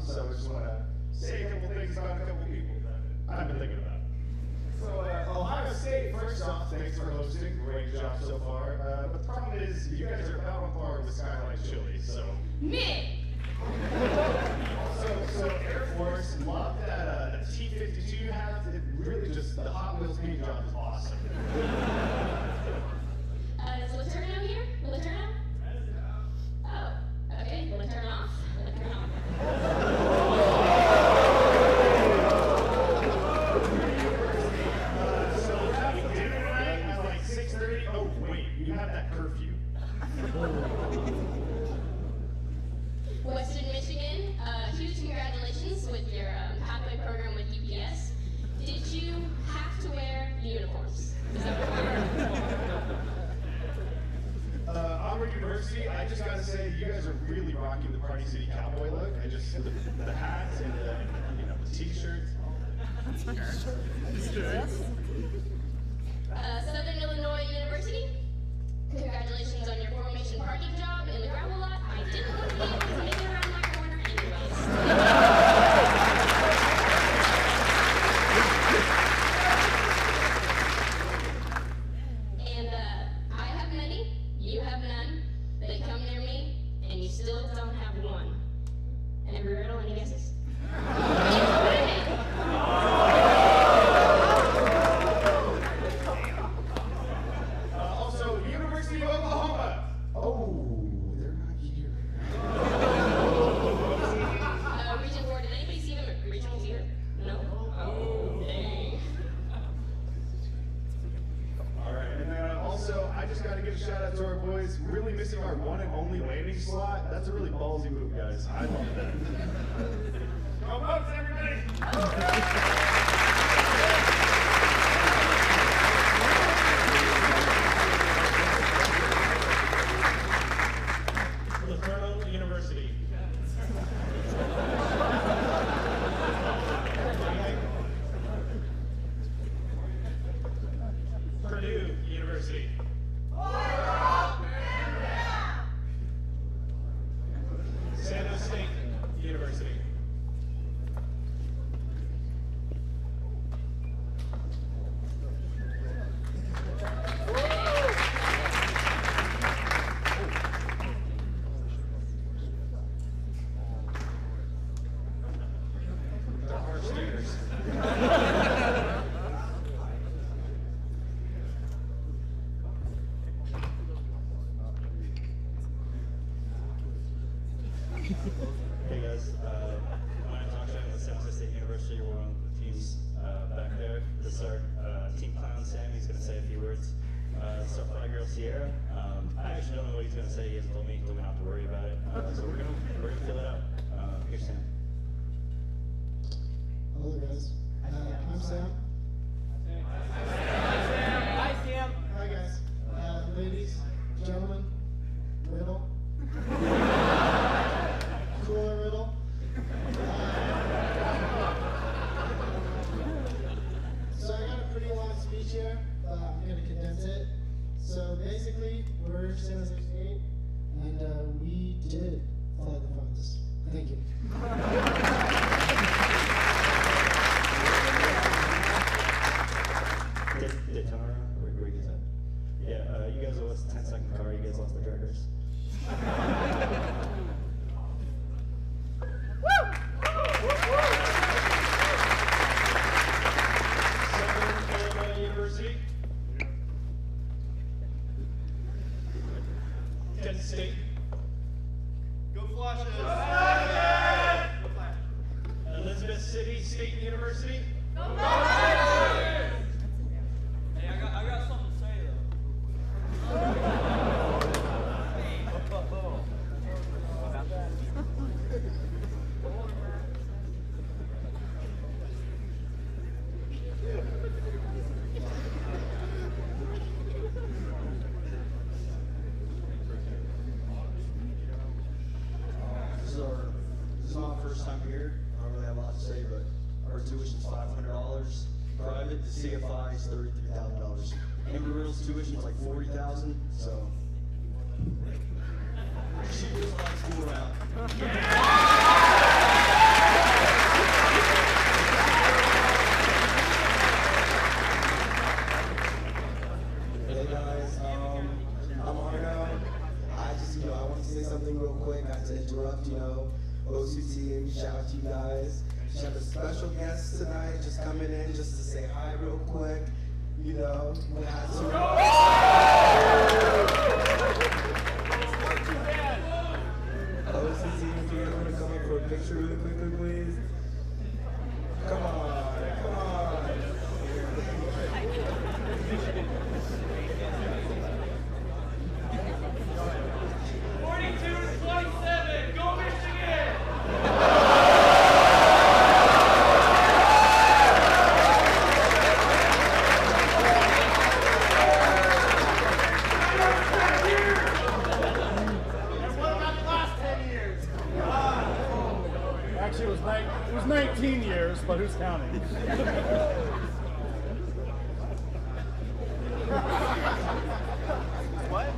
So I just want to say a couple things about a couple people that I've been thinking about. So, Ohio State, first off, thanks for hosting. Great job so far. But the problem is, you guys are about on par with Skyline Chili, so. Me! So Air Force, love that T-52 you have. It really just, the Hot Wheels paint job is awesome. Is Laterno here? Laterno? Oh, okay. University, I just gotta say, you guys are really rocking the Party City Cowboy look. The hats and the t-shirts. Southern Illinois University, congratulations on your formation parking job in the gravel lot. I didn't want to be able to make it around my corner anyways. And I have many, you have none. They come near me, and you still don't have one. And every riddle, any guesses? Also, University of Oklahoma. Oh, they're not here. Region 4, did anybody see them at regionals here? No? Oh, dang. All right, and then also, I just got to give a shout out to our boys. Really missing our one and only landing slot. That's a really ballsy move, guys. I love that. Go Bucks, everybody! Lathrop University. Purdue University. San Jose State University. They're harsh skaters. Hey guys, my name's Akshay. I'm at San Jose State University. We're one of the teams back there. This is our team clown, Sam. He's going to say a few words. This is our fly girl, Sierra. I actually don't know what he's going to say. He hasn't told me. He told me not to worry about it. So we're gonna fill it out. Here's Sam. Hello guys. I'm Sam. Hi, Sam. Hi guys. Ladies, gentlemen, riddle. Cooler riddle. So I got a pretty long speech here. I'm going to condense it. So basically, we're San Jose State, and we did follow the funds. Thank you. Daytona, where you guys at? Yeah, you guys lost 10-second car. You guys lost the drivers. Southern Illinois University. Kansas State. Go Flashes! Elizabeth City State University. Hey, I got something to say though. This is my first time here. I don't really have a lot to say, but our tuition's $500. Private, the CFI is $33,000. Embry-Riddle's tuition is like $40,000, so cheapest high school around. Hey guys, I'm Arno. I want to say something real quick, not to interrupt, OC team, shout out to you guys. Just have a special guest tonight, just coming in just to say hi real quick. We had to. OC team, if you guys want to come up for a picture really quickly, please. Come on, come on. It was 19 years, but who's counting? What?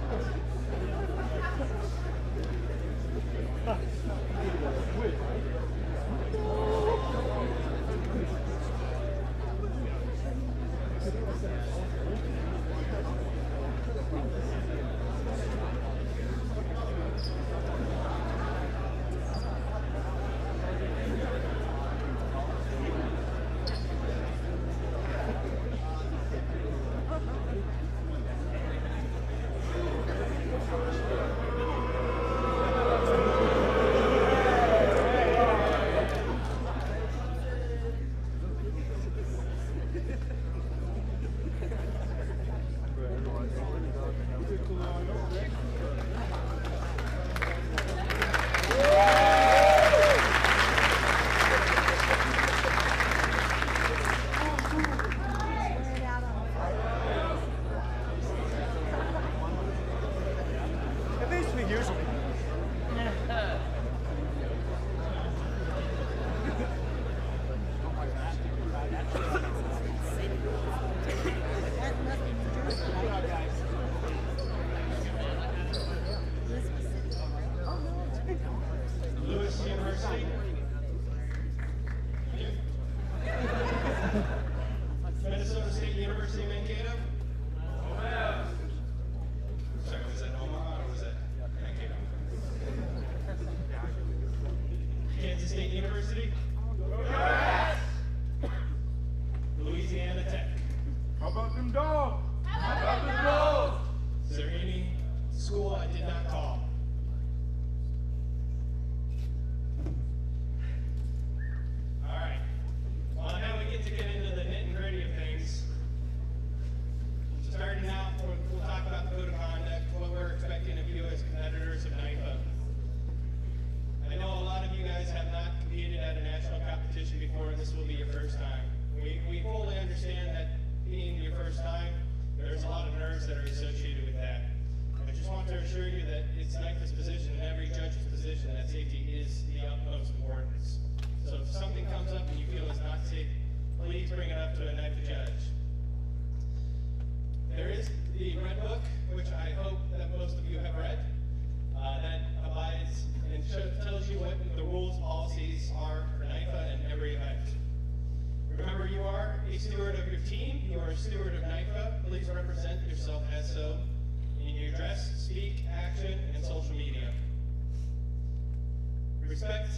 Minnesota State University, Mankato? Sorry, was that Omaha or was that Mankato? Kansas State University? Louisiana Tech? How about them dogs? How about them dogs? Is there any school I did not call? All right. Well, now we get into the nit and gritty of things. Starting out, we'll talk about the code of conduct, what we're expecting of you as competitors of NIFA. I know a lot of you guys have not competed at a national competition before, and this will be your first time. We fully understand that being your first time, there's a lot of nerves that are associated with that. I just want to assure you that it's NIFA's position and every judge's position that safety is the utmost importance. So if something comes up and you feel it's not safe, please bring it up to a NIFA judge. There is the Red Book, which I hope that most of you have read, that abides and tells you what the rules, policies are for NIFA and every event. Remember, you are a steward of your team, you are a steward of NIFA. Please represent yourself as so in your dress, speak, action, and social media. Respect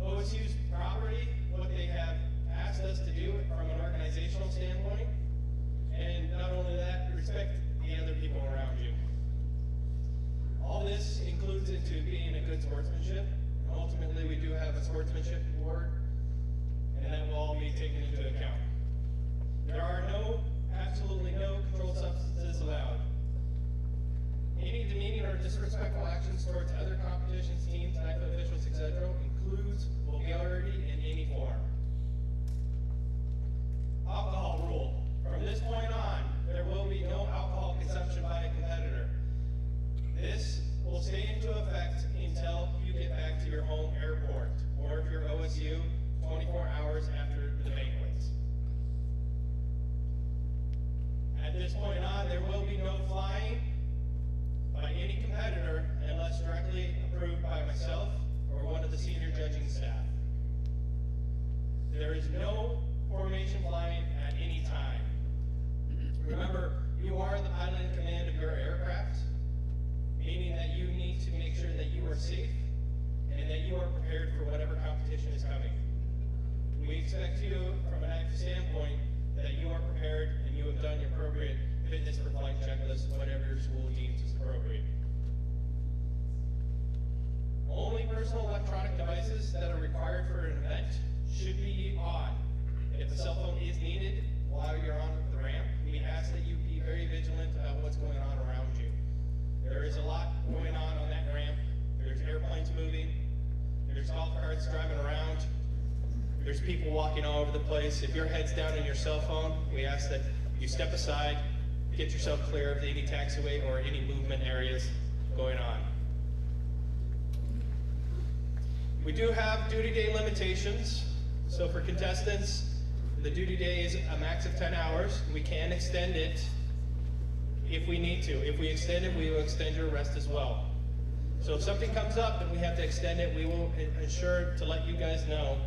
OSU's property, what they have asked us to do from an organizational standpoint, and not only that, respect the other people around you. All this includes into being a good sportsmanship. Ultimately, we do have a sportsmanship board, and that will all be taken into account. There are absolutely no controlled substances allowed. Any demeaning or disrespectful actions towards other competitions, teams, NIFA officials, etc. includes vulgarity in any form. Alcohol rule. From this point on, there will be no alcohol consumption by a competitor. This will stay into effect until you get back to your home airport, or if you're OSU, 24 hours after the banquet. At this point on, there will be no flying by any competitor unless directly approved by myself or one of the senior judging staff. There is no formation flying at any time. Remember, you are the pilot in command of your aircraft, meaning that you need to make sure that you are safe and that you are prepared for whatever competition is coming. We expect you, from an active standpoint, that you are prepared and you have done your appropriate fitness for flight checklist, whatever your school deems is appropriate. Only personal electronic devices that are required for an event should be on. If a cell phone is needed while you're on the ramp, we ask that you be very vigilant about what's going on around you. There is a lot going on that ramp. There's airplanes moving. There's golf carts driving around. There's people walking all over the place. If your head's down in your cell phone, we ask that you step aside, get yourself clear of any taxiway or any movement areas going on. We We do have duty day limitations. So for contestants, the duty day is a max of 10 hours. We can extend it if we need to. If we extend it, we will extend your rest as well. So if something comes up and we have to extend it, we will ensure to let you guys know,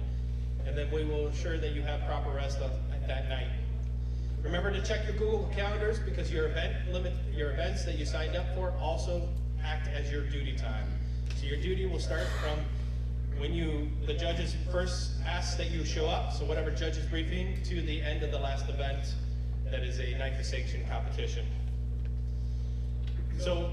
and then we will ensure that you have proper rest at that night. Remember to check your Google calendars, because your events that you signed up for also act as your duty time. So your duty will start from when the judges first ask that you show up, so whatever judge's briefing, to the end of the last event that is a NIFA sanctioned competition. So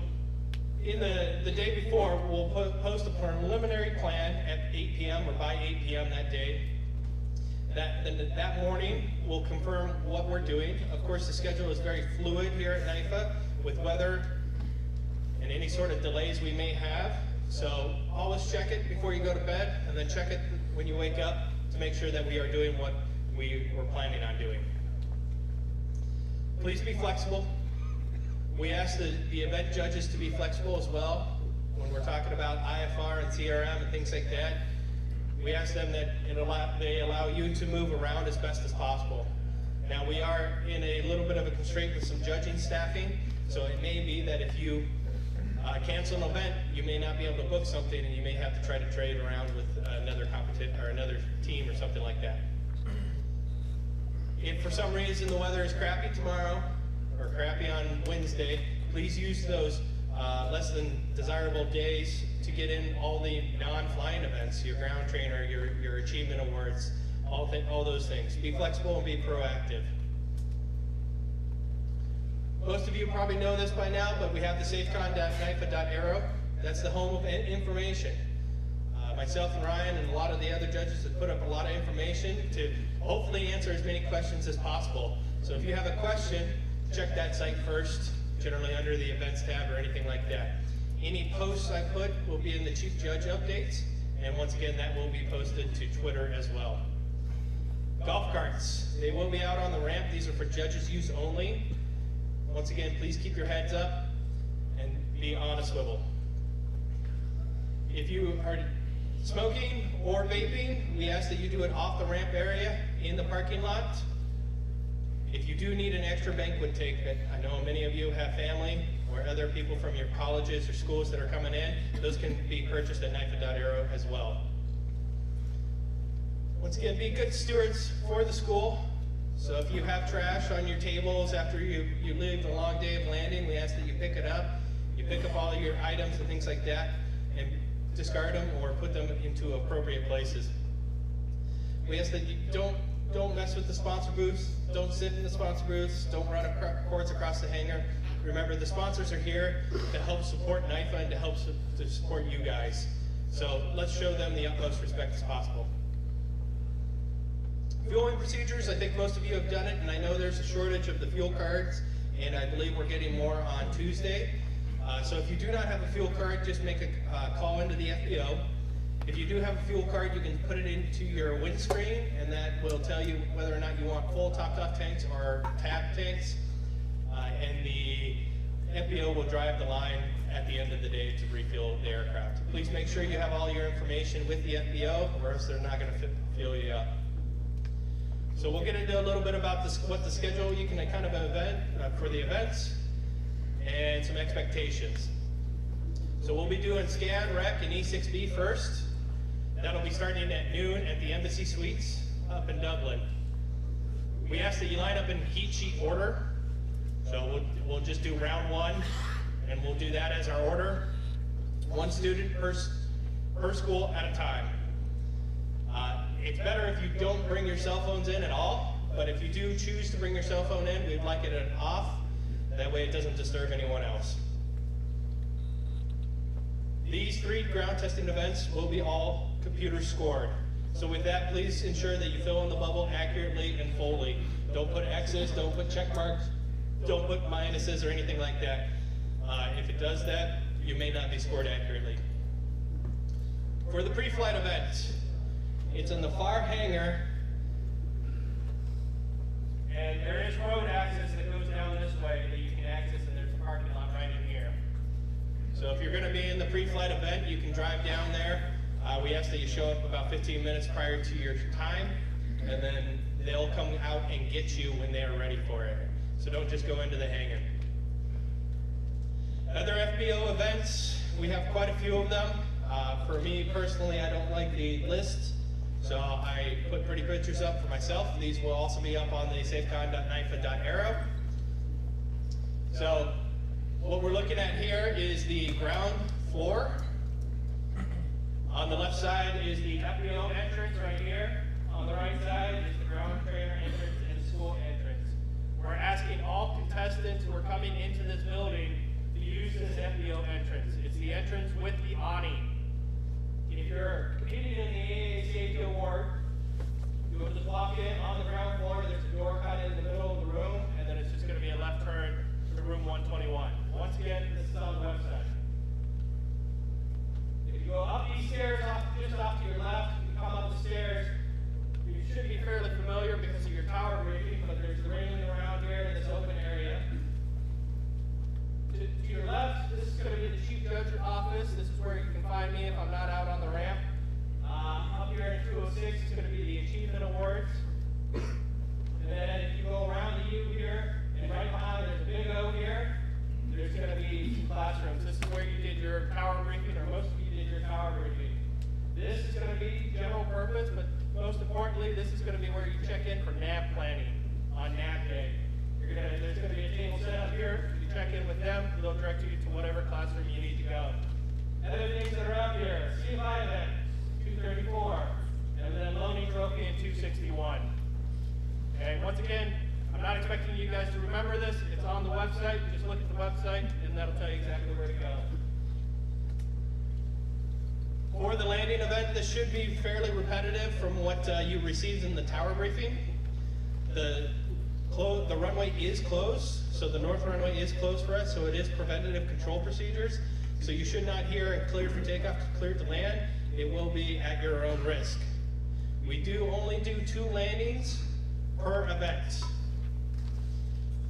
in the day before, we'll post a preliminary plan at 8 p.m. or by 8 p.m. that day. That morning, we'll confirm what we're doing. Of course, the schedule is very fluid here at NIFA with weather and any sort of delays we may have. So always check it before you go to bed, and then check it when you wake up to make sure that we are doing what we were planning on doing. Please be flexible. We ask the event judges to be flexible as well when we're talking about IFR and CRM and things like that. We ask them that they allow you to move around as best as possible. Now, we are in a little bit of a constraint with some judging staffing, so it may be that if you cancel an event, you may not be able to book something, and you may have to try to trade around with another competition or another team or something like that. If for some reason the weather is crappy tomorrow or crappy on Wednesday, please use those less than desirable days to get in all the non-flying events, your ground trainer, your achievement awards, all those things. Be flexible and be proactive. Most of you probably know this by now, but we have the SAFECON.NIFA.aero. That's the home of information. Myself and Ryan and a lot of the other judges have put up a lot of information to hopefully answer as many questions as possible. So if you have a question, check that site first, generally under the events tab or anything like that. Any posts I put will be in the Chief Judge updates, and once again, that will be posted to Twitter as well. Golf carts, they will be out on the ramp. These are for judges' use only. Once again, please keep your heads up and be on a swivel. If you are smoking or vaping, we ask that you do it off the ramp area in the parking lot. If you do need an extra banquet ticket, I know many of you have family or other people from your colleges or schools that are coming in, those can be purchased at NIFA.aero as well. Once again, be good stewards for the school. So if you have trash on your tables after you leave a long day of landing, we ask that you pick it up. You pick up all your items and things like that and discard them or put them into appropriate places. We ask that you don't mess with the sponsor booths, don't sit in the sponsor booths, don't run cords across the hangar. Remember, the sponsors are here to help support NIFA and to help to support you guys. So let's show them the utmost respect as possible. Fueling procedures, I think most of you have done it, and I know there's a shortage of the fuel cards, and I believe we're getting more on Tuesday. So if you do not have a fuel card, just make a call into the FBO. If you do have a fuel card, you can put it into your windscreen, and that will tell you whether or not you want full top tanks or tab tanks. And the FBO will drive the line at the end of the day to refuel the aircraft. Please make sure you have all your information with the FBO, or else they're not going to fill you up. So we'll get into a little bit about what the schedule you can kind of event for the events and some expectations. So we'll be doing SCAD, REC, and E6B first. That'll be starting at noon at the Embassy Suites up in Dublin. We ask that you line up in heat sheet order. So we'll just do round one, and we'll do that as our order. One student per school at a time. It's better if you don't bring your cell phones in at all, but if you do choose to bring your cell phone in, we'd like it off. That way it doesn't disturb anyone else. These 3 ground testing events will be all computer scored. So with that, please ensure that you fill in the bubble accurately and fully. Don't put X's, don't put check marks, don't put minuses or anything like that. If it does that, you may not be scored accurately. For the pre-flight event, it's in the far hangar, and there is road access that goes down this way that you can access, and there's a parking lot right in here. So if you're going to be in the pre-flight event, you can drive down there. We ask that you show up about 15 minutes prior to your time, and then they'll come out and get you when they are ready for it. So don't just go into the hangar. Other FBO events, we have quite a few of them. For me personally, I don't like the list, so I put pretty pictures up for myself. These will also be up on the safecon.nifa.arrow. So what we're looking at here is the ground floor. On the left side is the FBO entrance right here. On the right side is the ground trailer entrance and school entrance. We're asking all contestants who are coming into this building to use this FBO entrance. It's the entrance with the awning. If you're competing in the AACAT award, you go to the walk in on the ground floor, there's a door cut in the middle of the room, and then it's just going to be a left turn to room 121. Once again, this is on the website. If you go up these stairs, just off to your left, you come up the stairs, you should be fairly familiar because of your tower briefing, but there's the railing around here in this open area. To your left, this is going to be the Chief Judge's office. This is where you can find me if I'm not out on the ramp. Up here in 206 is going to be the Achievement Awards. And then if you go around the U here, and right behind there's a big O here, there's going to be some classrooms. This is where you did your tower briefing, or most of you did your tower briefing. This is going to be general purpose, but most importantly, this is going to be where you check in for NAB planning on NAB day. There's going to be a table set up here. You check in with them, they'll direct you to whatever classroom you need to go. Other things that are up here, CFI event, 234, and then loaning trophy in 261. Okay, once again, I'm not expecting you guys to remember this. It's on the website. Just look at the website, and that'll tell you exactly where to go. For the landing event, this should be fairly repetitive from what you received in the tower briefing. The runway is closed, so the north runway is closed for us, so it is preventative control procedures. So you should not hear clear for takeoff, clear to land. It will be at your own risk. We do only do 2 landings per event.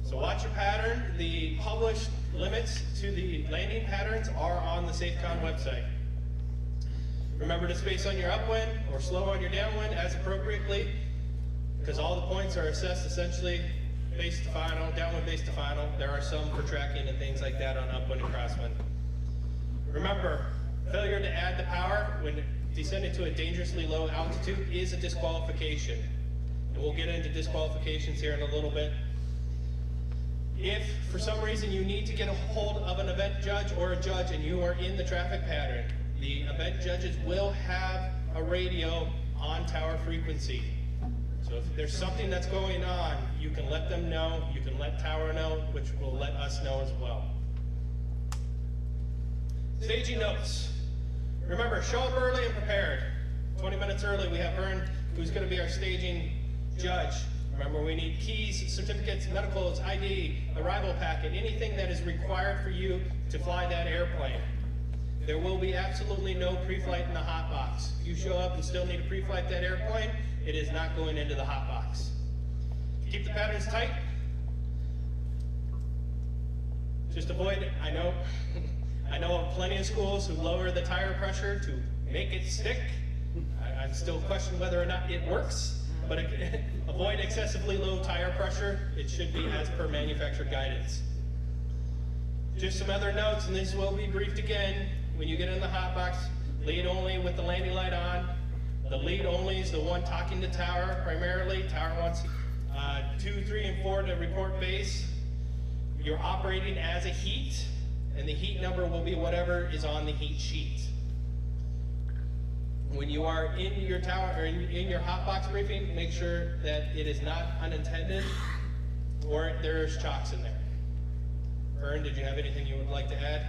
So watch your pattern. The published limits to the landing patterns are on the SAFECON website. Remember to space on your upwind or slow on your downwind as appropriately, because all the points are assessed essentially base to final, downwind base to final. There are some for tracking and things like that on upwind and crosswind. Remember, failure to add the power when descending to a dangerously low altitude is a disqualification. And we'll get into disqualifications here in a little bit. If for some reason you need to get a hold of an event judge or a judge and you are in the traffic pattern, the event judges will have a radio on tower frequency. So if there's something that's going on, you can let them know, you can let tower know, which will let us know as well. Staging notes. Remember, show up early and prepared. 20 minutes early, we have Vern, who's going to be our staging judge. Remember, we need keys, certificates, medicals, ID, arrival packet, anything that is required for you to fly that airplane. There will be absolutely no pre-flight in the hot box. If you show up and still need to pre-flight that airplane, it is not going into the hot box. Keep the patterns tight. Just avoid it. I know of plenty of schools who lower the tire pressure to make it stick. I still question whether or not it works, but avoid excessively low tire pressure. It should be as per manufacturer guidance. Just some other notes, and this will be briefed again. When you get in the hot box, lead only with the landing light on. The lead only is the one talking to tower primarily. Tower wants 2, 3, and 4 to report base. You're operating as a heat, and the heat number will be whatever is on the heat sheet. When you are in your tower or in your hot box briefing, make sure that it is not unintended or there's chocks in there. Vern, did you have anything you would like to add?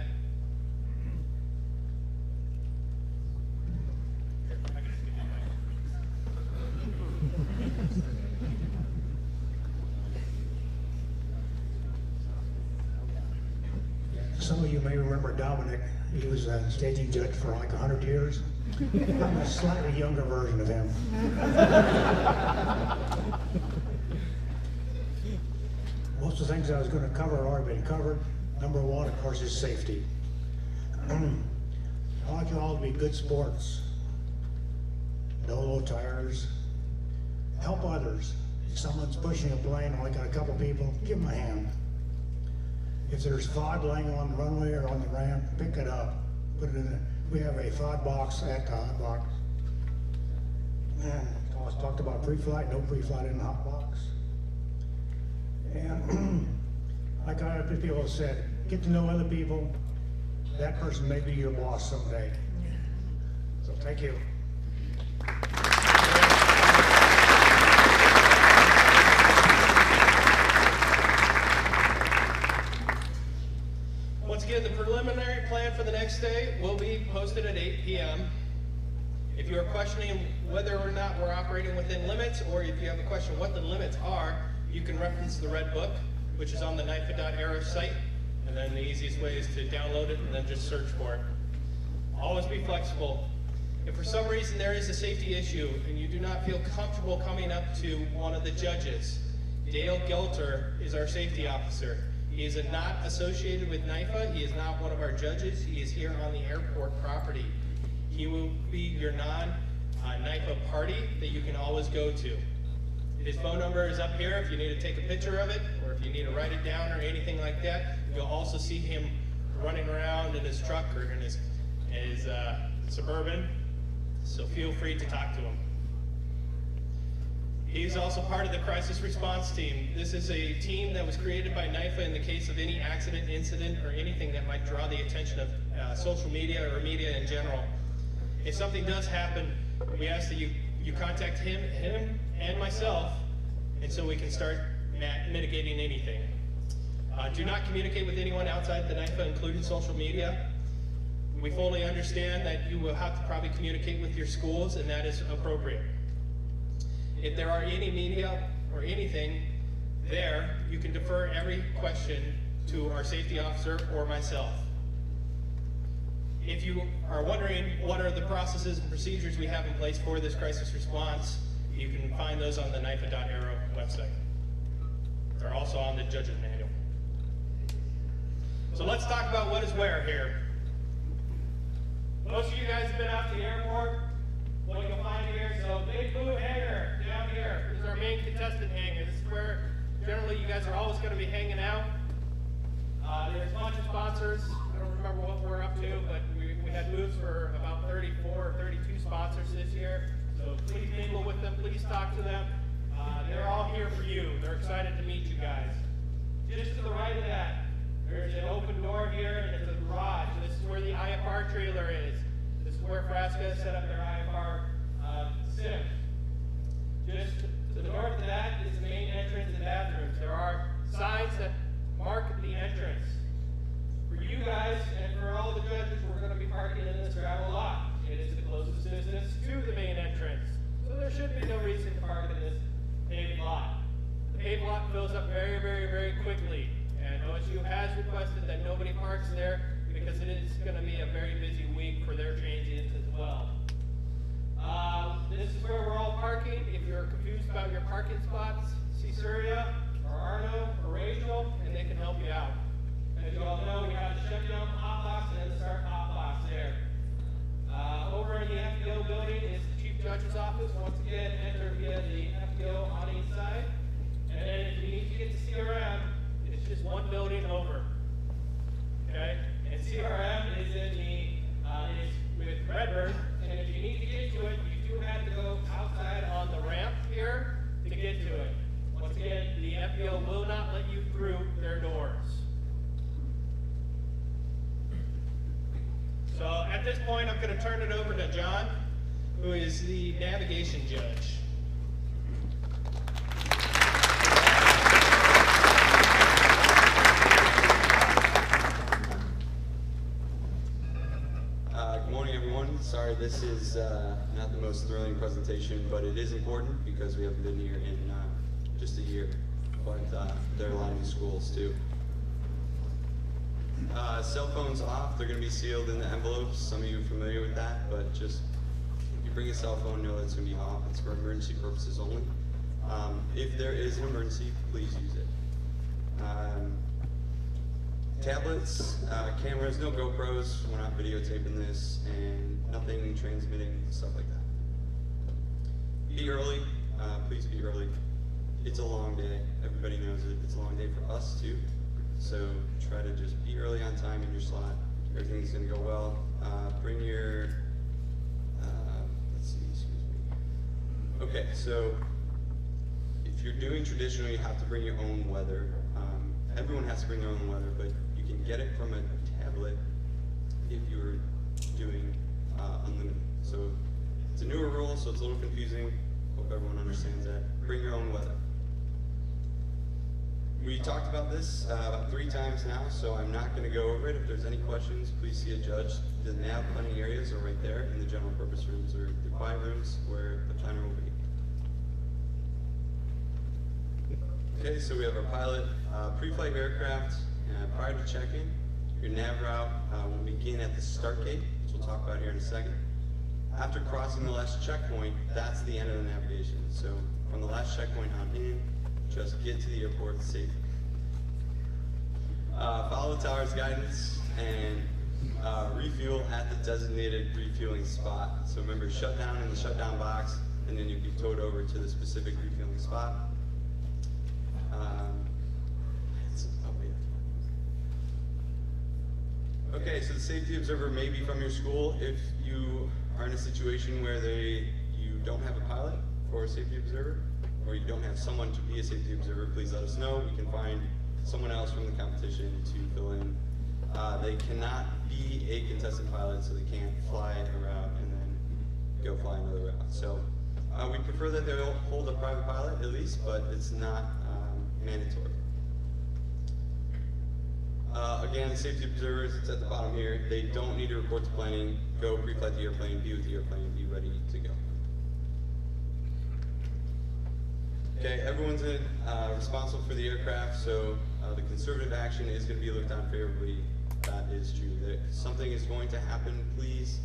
Some of you may remember Dominic. He was a staging judge for like 100 years. I'm a slightly younger version of him. Most of the things I was going to cover have already been covered. Number 1, of course, is safety. I want you all to be good sports. dolo tires. Help others. If someone's pushing a plane, only got a couple people, give them a hand. If there's fog laying on the runway or on the ramp, pick it up. Put it in it. We have a fog box at the hot box. And I talked about pre-flight, no pre-flight in the hot box. And like other people have said, get to know other people. That person may be your boss someday. So thank you. Once again, the preliminary plan for the next day will be posted at 8 p.m. If you are questioning whether or not we're operating within limits, or if you have a question what the limits are, you can reference the Red Book, which is on the NYFA.aero site, and then the easiest way is to download it and then just search for it. Always be flexible. If for some reason there is a safety issue and you do not feel comfortable coming up to one of the judges, Dale Gelter is our safety officer. He is not associated with NYFA. He is not one of our judges. He is here on the airport property. He will be your non-NYFA party that you can always go to. His phone number is up here if you need to take a picture of it, or if you need to write it down or anything like that. You'll also see him running around in his truck or in his Suburban, so feel free to talk to him. He's also part of the crisis response team. This is a team that was created by NYFA in the case of any accident, incident, or anything that might draw the attention of social media or media in general. If something does happen, we ask that you contact him and myself, and so we can start mitigating anything. Do not communicate with anyone outside the NYFA, including social media. We fully understand that you will have to probably communicate with your schools, and that is appropriate. If there are any media or anything there, you can defer every question to our safety officer or myself. If you are wondering what are the processes and procedures we have in place for this crisis response, you can find those on the NYFA.aero website. They're also on the judge's manual. So let's talk about what is where here. Most of you guys have been out to the airport. What you'll find here, so big blue hangar down here is our main contestant hangar. This is where generally you guys are always going to be hanging out. There's a bunch of sponsors. I don't remember what we're up to, but we had booths for about 34 or 32 sponsors this year. So please mingle with them, please talk to them. They're all here for you. They're excited to meet you guys. Just to the right of that, there's an open door here and it's a garage. This is where the IFR trailer is. This is where Frasca set up their IFR sim. Just to the north of that is the main entrance and bathrooms. There are signs that mark the entrance. For you guys and for all the judges, we're going to be parking in this gravel lot. It is the closest distance to the main entrance. So there should be no reason to park in this paved lot. The paved lot fills up very, very, very quickly. And OSU has requested that nobody parks there because it is going to be a very busy week for their transients as well. This is where we're all parking. If you're confused about your parking spots, see Surya or Arno or Rachel, and they can help you out. As you all know, we have the shutdown hot box and then the start hot box there. Over in the FBO building is the Chief Judge's office. Once again, enter via the FBO on each side. And then if you need to get to CRM, it's just one building over. Okay? And CRM is in the is with Redbird. And if you need to get to it, you do have to go outside on the ramp here to get to it. Once again, the FBO will not let you through their doors. So at this point, I'm going to turn it over to John, who is the navigation judge. Good morning, everyone. Sorry, this is not the most thrilling presentation, but it is important because we haven't been here in just a year. But there are a lot of new schools too. Cell phones off, they're going to be sealed in the envelopes. Some of you are familiar with that, but just if you bring a cell phone, know it's going to be off. It's for emergency purposes only. If there is an emergency, please use it. Tablets, cameras, no GoPros, we're not videotaping this, and nothing transmitting, stuff like that. Be early, please be early. It's a long day, everybody knows it. It's a long day for us too. So try to just be early on time in your slot. Everything's gonna go well. Bring your, let's see, excuse me. Okay, so if you're doing traditional, you have to bring your own weather. Everyone has to bring their own weather, but you can get it from a tablet if you're doing unlimited. So it's a newer rule, so it's a little confusing. Hope everyone understands that. Bring your own weather. We talked about this about 3 times now, so I'm not going to go over it. If there's any questions, please see a judge. The nav planning areas are right there in the general purpose rooms or the quiet rooms where the planner will be. Okay, so we have our pilot pre-flight aircraft. Prior to check-in, your nav route will begin at the start gate, which we'll talk about here in a second. After crossing the last checkpoint, that's the end of the navigation. So from the last checkpoint on in, just get to the airport safely. Follow the tower's guidance and refuel at the designated refueling spot. So remember, shut down in the shutdown box, and then you'll be towed over to the specific refueling spot. Okay, so the safety observer may be from your school. If you are in a situation where you don't have a pilot or a safety observer, or you don't have someone to be a safety observer, please let us know. We can find someone else from the competition to fill in. They cannot be a contestant pilot, so they can't fly a route and then go fly another route. So we prefer that they'll hold a private pilot at least, but it's not mandatory. Again, safety observers, it's at the bottom here. They don't need to report to planning. Go pre-flight the airplane, be with the airplane, be ready to go. Okay, everyone's responsible for the aircraft, so the conservative action is going to be looked on favorably. That is true. Something is going to happen. Please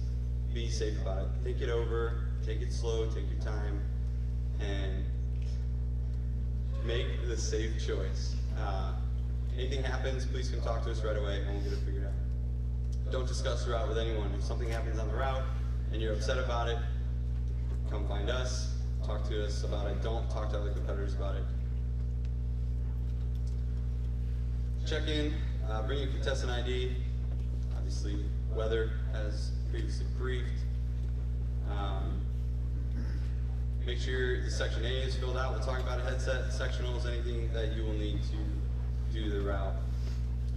be safe about it. Think it over, take it slow, take your time, and make the safe choice. Anything happens, please come talk to us right away and we'll get it figured out. Don't discuss the route with anyone. If something happens on the route and you're upset about it, come find us, talk to us about it. Don't talk to other competitors about it. Check in, bring your contestant ID, obviously weather as previously briefed. Make sure the section A is filled out. We'll talk about a headset, sectionals, anything that you will need to do the route.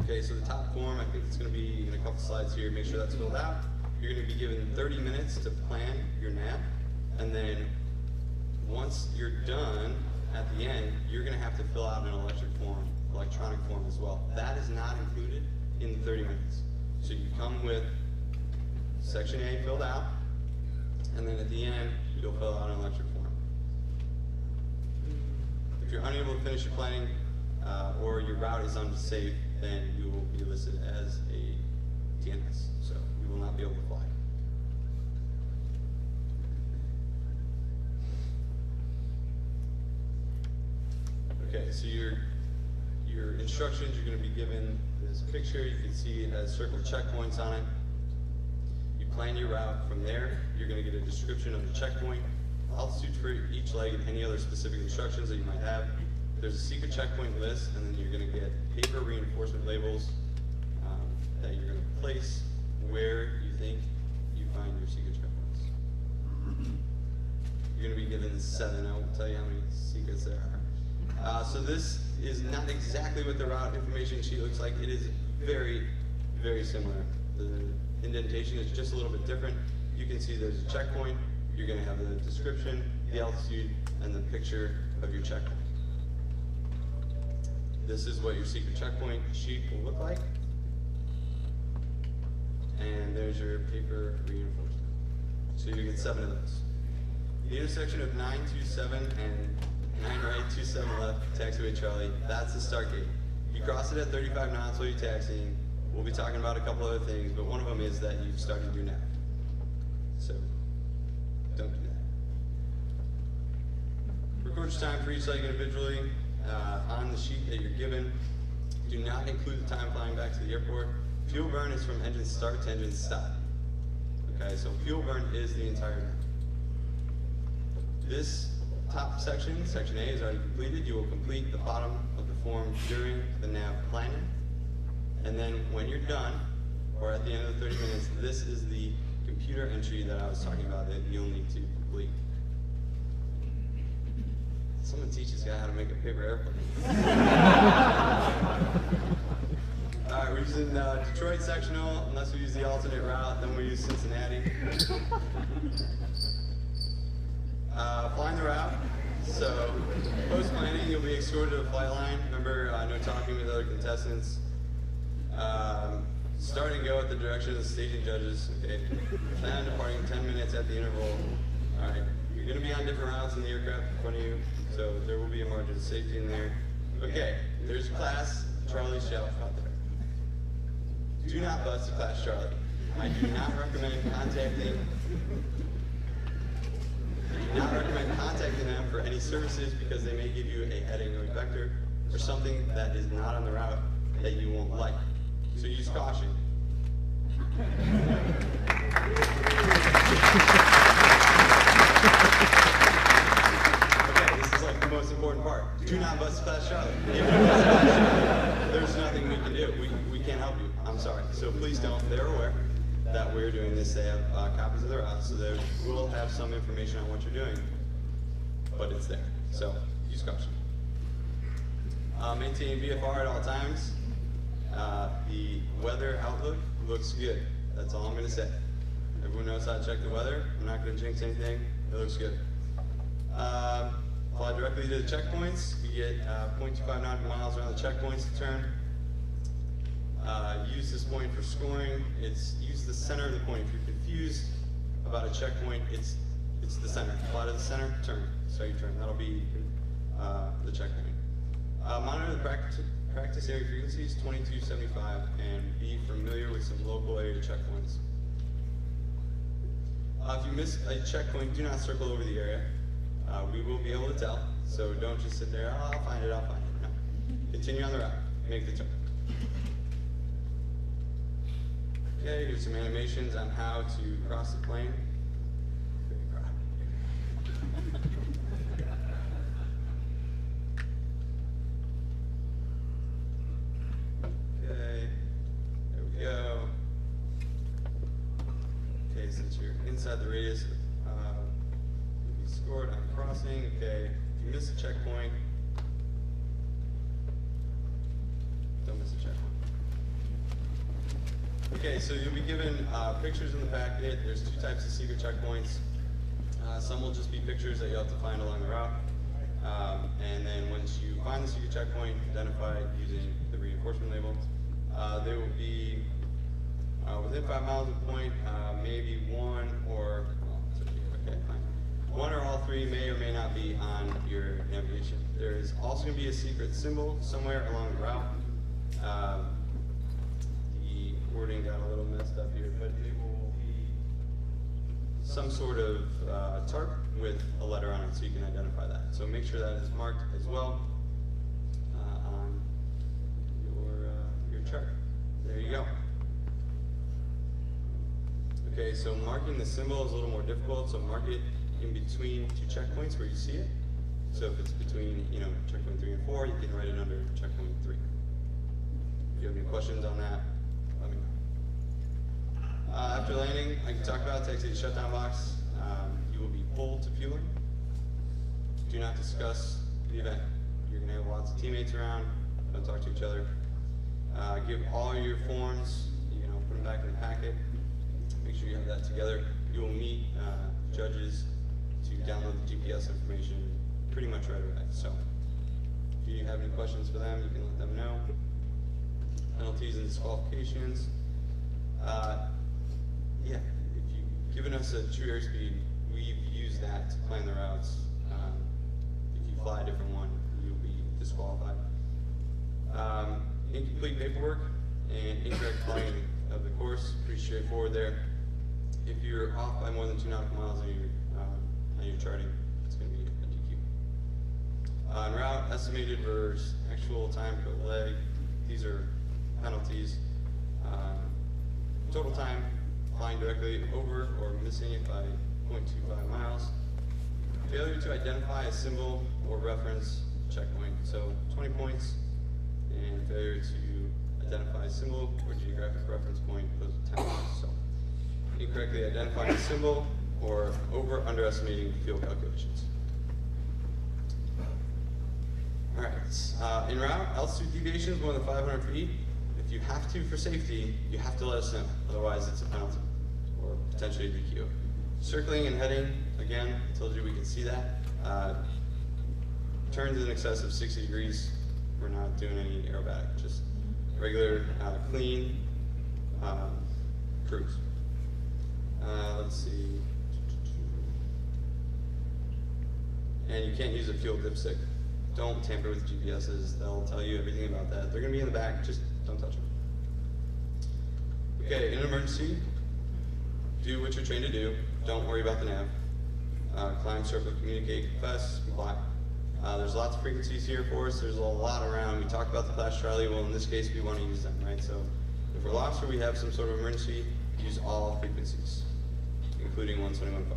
Okay, so the top form, I think it's going to be in a couple slides here. Make sure that's filled out. You're going to be given 30 minutes to plan your nav, and then once you're done, at the end, you're going to have to fill out an electronic form as well. That is not included in the 30 minutes. So you come with section A filled out, and then at the end, you'll fill out an electric form. If you're unable to finish your planning, or your route is unsafe, then you will be listed as a TNS, so you will not be able to fly. Okay, so your instructions, you're going to be given this picture. You can see it has circled checkpoints on it. You plan your route. From there, you're going to get a description of the checkpoint, altitude for each leg, and any other specific instructions that you might have. There's a secret checkpoint list, and then you're going to get paper reinforcement labels that you're going to place where you think you find your secret checkpoints. You're going to be given 7. I won't tell you how many secrets there are. So this is not exactly what the route information sheet looks like. It is very, very similar. The indentation is just a little bit different. You can see there's a checkpoint. You're going to have the description, the altitude, and the picture of your checkpoint. This is what your secret checkpoint sheet will look like. And there's your paper reinforcement. So you get 7 of those. The intersection of 927 and 9 right, 27 left, taxiway Charlie, that's the start gate. You cross it at 35 knots while you're taxiing. We'll be talking about a couple other things, but one of them is that you've started your nav. So don't do that. Record your time for each leg individually. On the sheet that you're given, do not include the time flying back to the airport. Fuel burn is from engine start to engine stop. Okay, so fuel burn is the entire night. this top section, section A, is already completed. You will complete the bottom of the form during the nav planning. And then when you're done, or at the end of the 30 minutes, this is the computer entry that I was talking about that you'll need to complete. Someone teach this guy how to make a paper airplane. All right, we're using Detroit sectional, unless we use the alternate route, then we use Cincinnati. Flying the route. So, post-planning, you'll be escorted to the flight line. Remember, no talking with other contestants. Start and go at the direction of the staging judges. Okay. Plan on departing 10 minutes at the interval. All right. You're going to be on different routes in the aircraft in front of you, so there will be a margin of safety in there. Okay. There's class Charlie Shelf out there. Do not bust a class Charlie. I do not recommend contacting them for any services because they may give you a heading or a vector or something that is not on the route that you won't like. So use caution. Okay, this is like the most important part. Do not bust class Charlie. If you bust class Charlie, there's nothing we can do. We can't help you. I'm sorry. So please don't. They're aware that we're doing this. They have copies of their routes, so they will have some information on what you're doing, but it's there. So use caution. Maintain VFR at all times. The weather outlook looks good. That's all I'm going to say. Everyone knows how to check the weather. I'm not going to jinx anything. It looks good. Fly directly to the checkpoints. You get 0.25 nautical miles around the checkpoints to turn. Use this point for scoring. Use the center of the point. If you're confused about a checkpoint, it's the center. Fly to the center, turn. So you turn. That'll be the checkpoint. Monitor the practice area frequencies 2275 and be familiar with some local area checkpoints. If you miss a checkpoint, do not circle over the area. We will be able to tell, so don't just sit there, oh, I'll find it. No. Continue on the route, make the turn. Okay, here's some animations on how to cross the plane. Okay, there we go. Okay, since you're inside the radius, you'll be scored on crossing. Okay, if you miss a checkpoint, don't miss a checkpoint. Okay, so you'll be given pictures in the packet. There's two types of secret checkpoints. Some will just be pictures that you'll have to find along the route. And then once you find the secret checkpoint, identify it using the reinforcement label. They will be within 5 miles of the point, maybe one or, okay, fine. One or all three may or may not be on your navigation. There is also going to be a secret symbol somewhere along the route. The wording got a little messed up here, but it will be some sort of tarp with a letter on it so you can identify that. So make sure that is marked as well on your chart. There you go. Okay, so marking the symbol is a little more difficult, so mark it in between two checkpoints where you see it. So if it's between, checkpoint 3 and 4, you can write it under checkpoint 3. If you have any questions on that, let me know. After landing, I can talk about taxi to shutdown box. You will be pulled to fueling. Do not discuss the event. You're going to have lots of teammates around. Don't talk to each other. Give all your forms, put them back in the packet. Make sure you have that together. You will meet judges to download the GPS information pretty much right away. So if you have any questions for them, you can let them know. Penalties and disqualifications. Yeah, if you've given us a true airspeed, we've used that to plan the routes. If you fly a different one, you'll be disqualified. Incomplete paperwork and incorrect flying of the course, pretty straightforward there. If you're off by more than 2 nautical miles on your charting, it's going to be a DQ. En route, estimated versus actual time per leg. These are penalties. Total time flying directly over or missing it by 0.25 miles. failure to identify a symbol or reference, checkpoint. So 20 points, and failure to identify a symbol or geographic reference point goes 10 points. So incorrectly identifying a symbol or underestimating field calculations. All right, en route, altitude deviations more than 500 feet. If you have to for safety, you have to let us know. Otherwise, it's a penalty or potentially a DQ. Circling and heading, again, I told you we can see that. Turns in excess of 60 degrees. We're not doing any aerobatic, just regular, clean cruise. Let's see. And you can't use a fuel dipstick. Don't tamper with GPSs. They'll tell you everything about that. They're gonna be in the back, just don't touch them. Okay, in an emergency, do what you're trained to do. Don't worry about the nav. Climb, circle, communicate, confess, comply. There's lots of frequencies here for us. There's a lot around. We talked about the Flash Charlie. Well, in this case, we want to use them, right? So if we're lost or we have some sort of emergency, use all frequencies, including 171.5.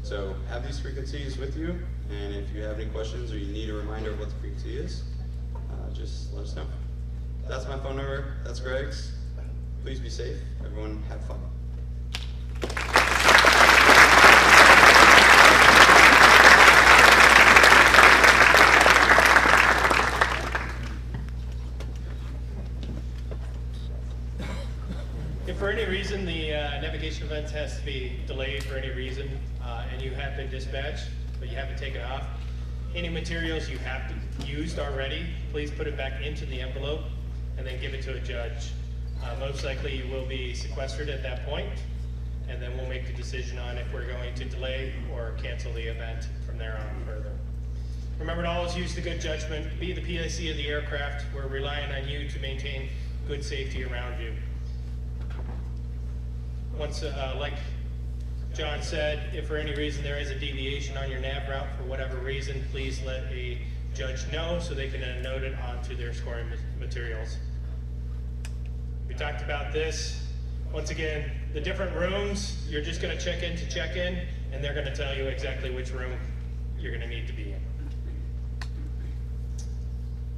So have these frequencies with you, and if you have any questions or you need a reminder of what the frequency is, just let us know. That's my phone number. That's Greg's. Please be safe. Everyone have fun. If for any reason the navigation event has to be delayed for any reason, and you have been dispatched, but you haven't taken off, any materials you have used already, please put it back into the envelope and then give it to a judge. Most likely you will be sequestered at that point, and then we'll make the decision on if we're going to delay or cancel the event from there on further. Remember to always use the good judgment, be the PIC of the aircraft. We're relying on you to maintain good safety around you. Once, like John said, if for any reason there is a deviation on your nav route for whatever reason, please let a judge know so they can note it onto their scoring materials. We talked about this. Once again, the different rooms, you're just going to check in, and they're going to tell you exactly which room you're going to need to be in.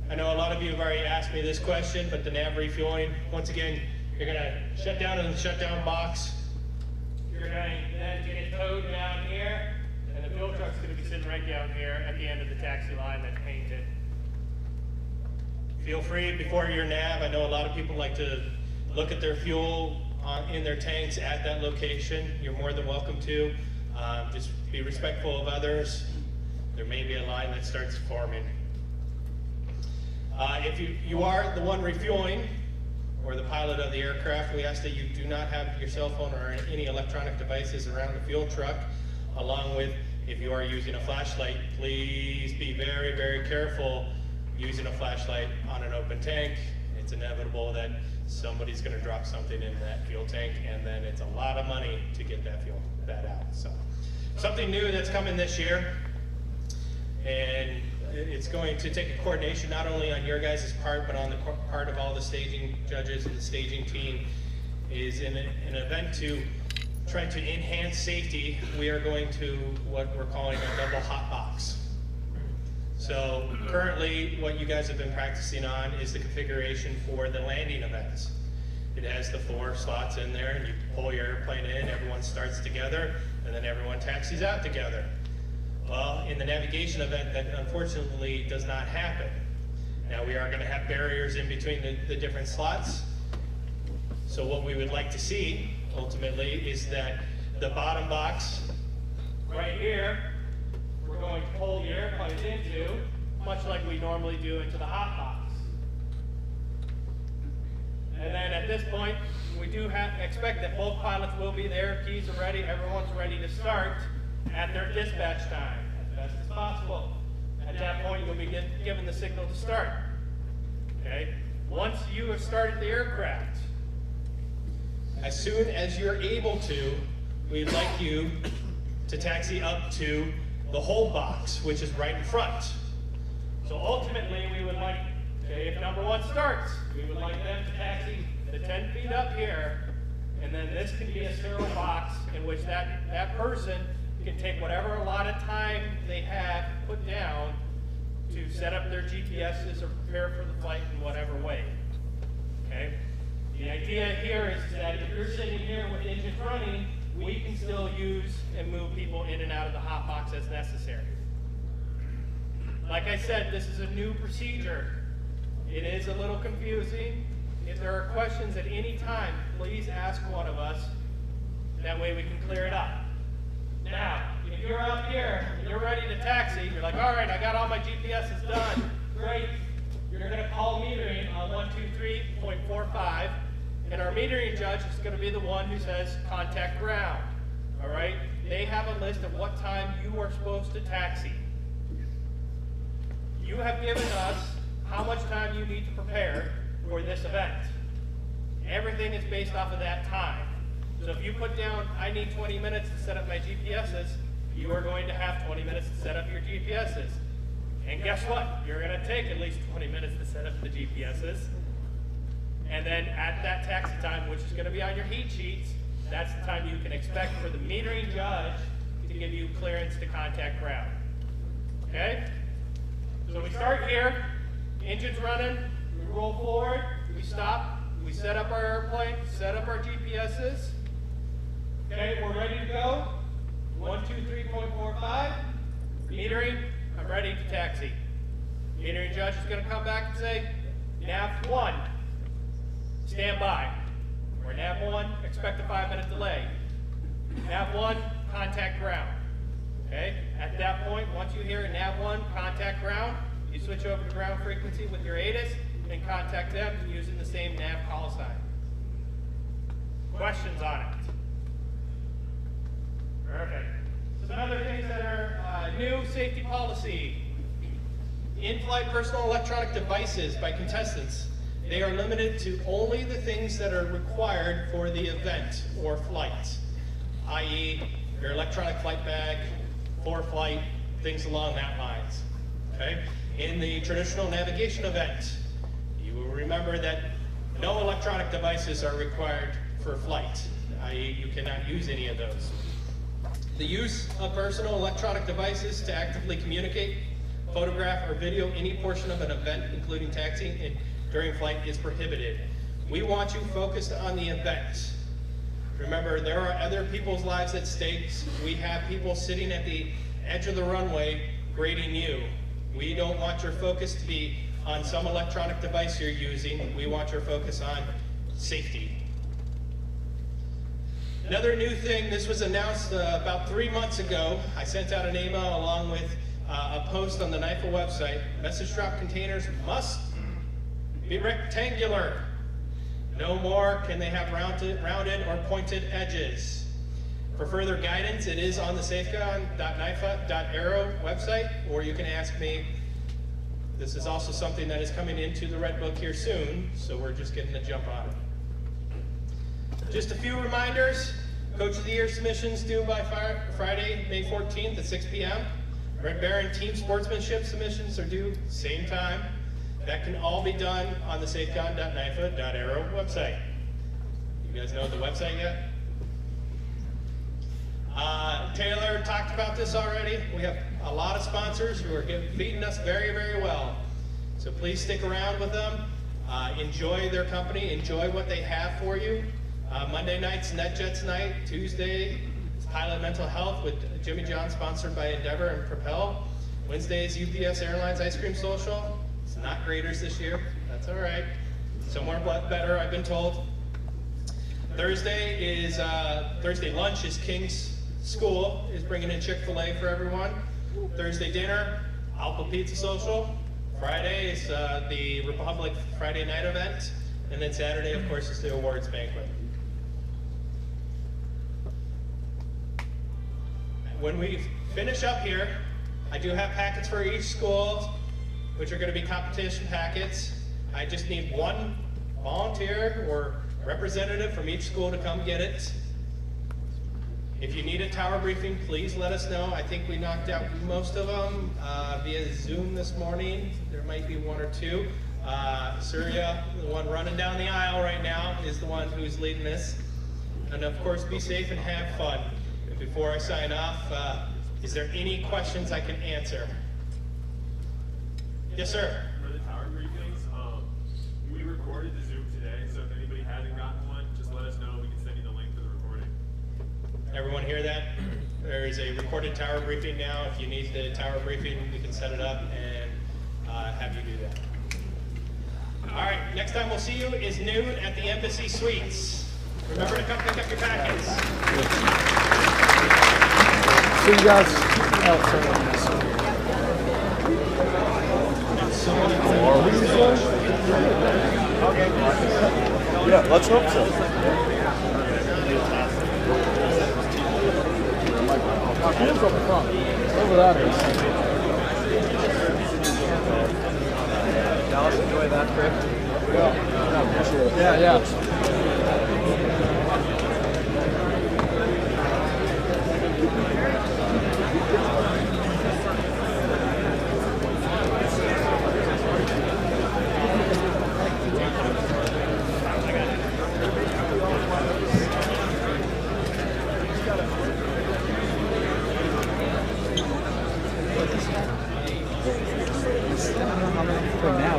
I know a lot of you have already asked me this question, but the nav refueling, once again, you're going to shut down in the shutdown box. You're going to then get it towed down here, and the fuel truck's going to be sitting right down here at the end of the taxi line that's painted. Feel free before your nav. I know a lot of people like to look at their fuel in their tanks at that location. You're more than welcome to. Just be respectful of others. There may be a line that starts forming. If you are the one refueling, or the pilot of the aircraft, we ask that you do not have your cell phone or any electronic devices around the fuel truck, along with, if you are using a flashlight, please be very, very careful using a flashlight on an open tank. It's inevitable that somebody's gonna drop something in that fuel tank, and then it's a lot of money to get that out. So, something new that's coming this year, and it's going to take a coordination not only on your guys' part, but on the part of all the staging judges and the staging team, is in an event to try to enhance safety. We are going to what we're calling a double hot box. So currently what you guys have been practicing on is the configuration for the landing events. It has the 4 slots in there, and you pull your airplane in, everyone starts together, and then everyone taxis out together. Well, in the navigation event, that unfortunately does not happen. Now we are going to have barriers in between the different slots. So what we would like to see, ultimately, is that the bottom box right here, we're going to pull the airplanes into, much like we normally do into the hot box. And then at this point, we do expect that both pilots will be there, keys are ready, everyone's ready to start at their dispatch time, as best as possible. At that point, you'll be given the signal to start. Okay? Once you have started the aircraft, as soon as you're able to, we'd like you to taxi up to the hold box, which is right in front. So ultimately, we would like, okay, if number 1 starts, we would like them to taxi the 10 feet up here, and then this can be a sterile box in which that person can take whatever allotted time they have put down to set up their GPSs or prepare for the flight in whatever way. Okay? The idea here is that if you're sitting here with engines running, we can still use and move people in and out of the hot box as necessary. Like I said, this is a new procedure. It is a little confusing. If there are questions at any time, please ask one of us. That way we can clear it up. Now, if you're up here and you're ready to taxi, you're like, all right, I got all my GPSs done. Great. You're going to call metering on 123.45, and our metering judge is going to be the one who says contact ground. All right? They have a list of what time you are supposed to taxi. You have given us how much time you need to prepare for this event. Everything is based off of that time. So if you put down, I need 20 minutes to set up my GPSs, you are going to have 20 minutes to set up your GPSs. And guess what? You're going to take at least 20 minutes to set up the GPSs. And then at that taxi time, which is going to be on your heat sheets, that's the time you can expect for the metering judge to give you clearance to contact ground. Okay? So we start here, engine's running, we roll forward, we stop, we set up our airplane, set up our GPSs. Okay, we're ready to go. 123.45, metering, I'm ready to taxi. Metering judge is going to come back and say, nav 1, stand by. Or nav 1, expect a 5-minute delay. Nav 1, contact ground. Okay, at that point, once you hear nav 1, contact ground, you switch over to ground frequency with your ATIS and contact them using the same nav call sign. Questions on it? Perfect. Some other things that are new safety policy. In-flight personal electronic devices by contestants. They are limited to only the things that are required for the event or flight, i.e. your electronic flight bag, for flight, things along that lines. Okay? In the traditional navigation event, you will remember that no electronic devices are required for flight, i.e. you cannot use any of those. The use of personal electronic devices to actively communicate, photograph, or video any portion of an event, including taxiing and during flight, is prohibited. We want you focused on the event. Remember, there are other people's lives at stake. We have people sitting at the edge of the runway grading you. We don't want your focus to be on some electronic device you're using. We want your focus on safety. Another new thing, this was announced about 3 months ago. I sent out an email along with a post on the NIFA website. Message drop containers must be rectangular. No more can they have rounded or pointed edges. For further guidance, it is on the SAFECON.NIFA.aero website, or you can ask me. This is also something that is coming into the Red Book here soon, so we're just getting a jump on it. Just a few reminders. Coach of the Year submissions due by Friday, May 14th at 6 p.m. Red Baron team sportsmanship submissions are due same time. That can all be done on the SAFECON.NIFA.aero website. You guys know the website yet? Taylor talked about this already. We have a lot of sponsors who are feeding us very, very well. So please stick around with them. Enjoy their company. Enjoy what they have for you. Monday night's NetJets night. Tuesday is Pilot Mental Health with Jimmy John, sponsored by Endeavor and Propel. Wednesday is UPS Airlines Ice Cream Social. It's not Graders this year. That's all right. Somewhere better, I've been told. Thursday lunch is King's School is bringing in Chick-fil-A for everyone. Thursday dinner, Alpha Pizza Social. Friday is the Republic Friday night event. And then Saturday, of course, is the awards banquet. When we finish up here, I do have packets for each school, which are going to be competition packets. I just need one volunteer or representative from each school to come get it. If you need a tower briefing, please let us know. I think we knocked out most of them via Zoom this morning. There might be one or two. Surya, the one running down the aisle right now, is the one who's leading this. And of course, be safe and have fun. before I sign off, is there any questions I can answer? Yes, sir. For the tower briefings, we recorded the Zoom today, so if anybody hasn't gotten one, just let us know. We can send you the link for the recording. Everyone hear that? There is a recorded tower briefing now. If you need the tower briefing, we can set it up and have you do that. All right, next time we'll see you is noon at the Embassy Suites. Remember to come pick up your packets. See you guys outside. Yeah, let's hope so. Hands up front. Whatever that is. Dallas, enjoy that trip. Yeah. Now.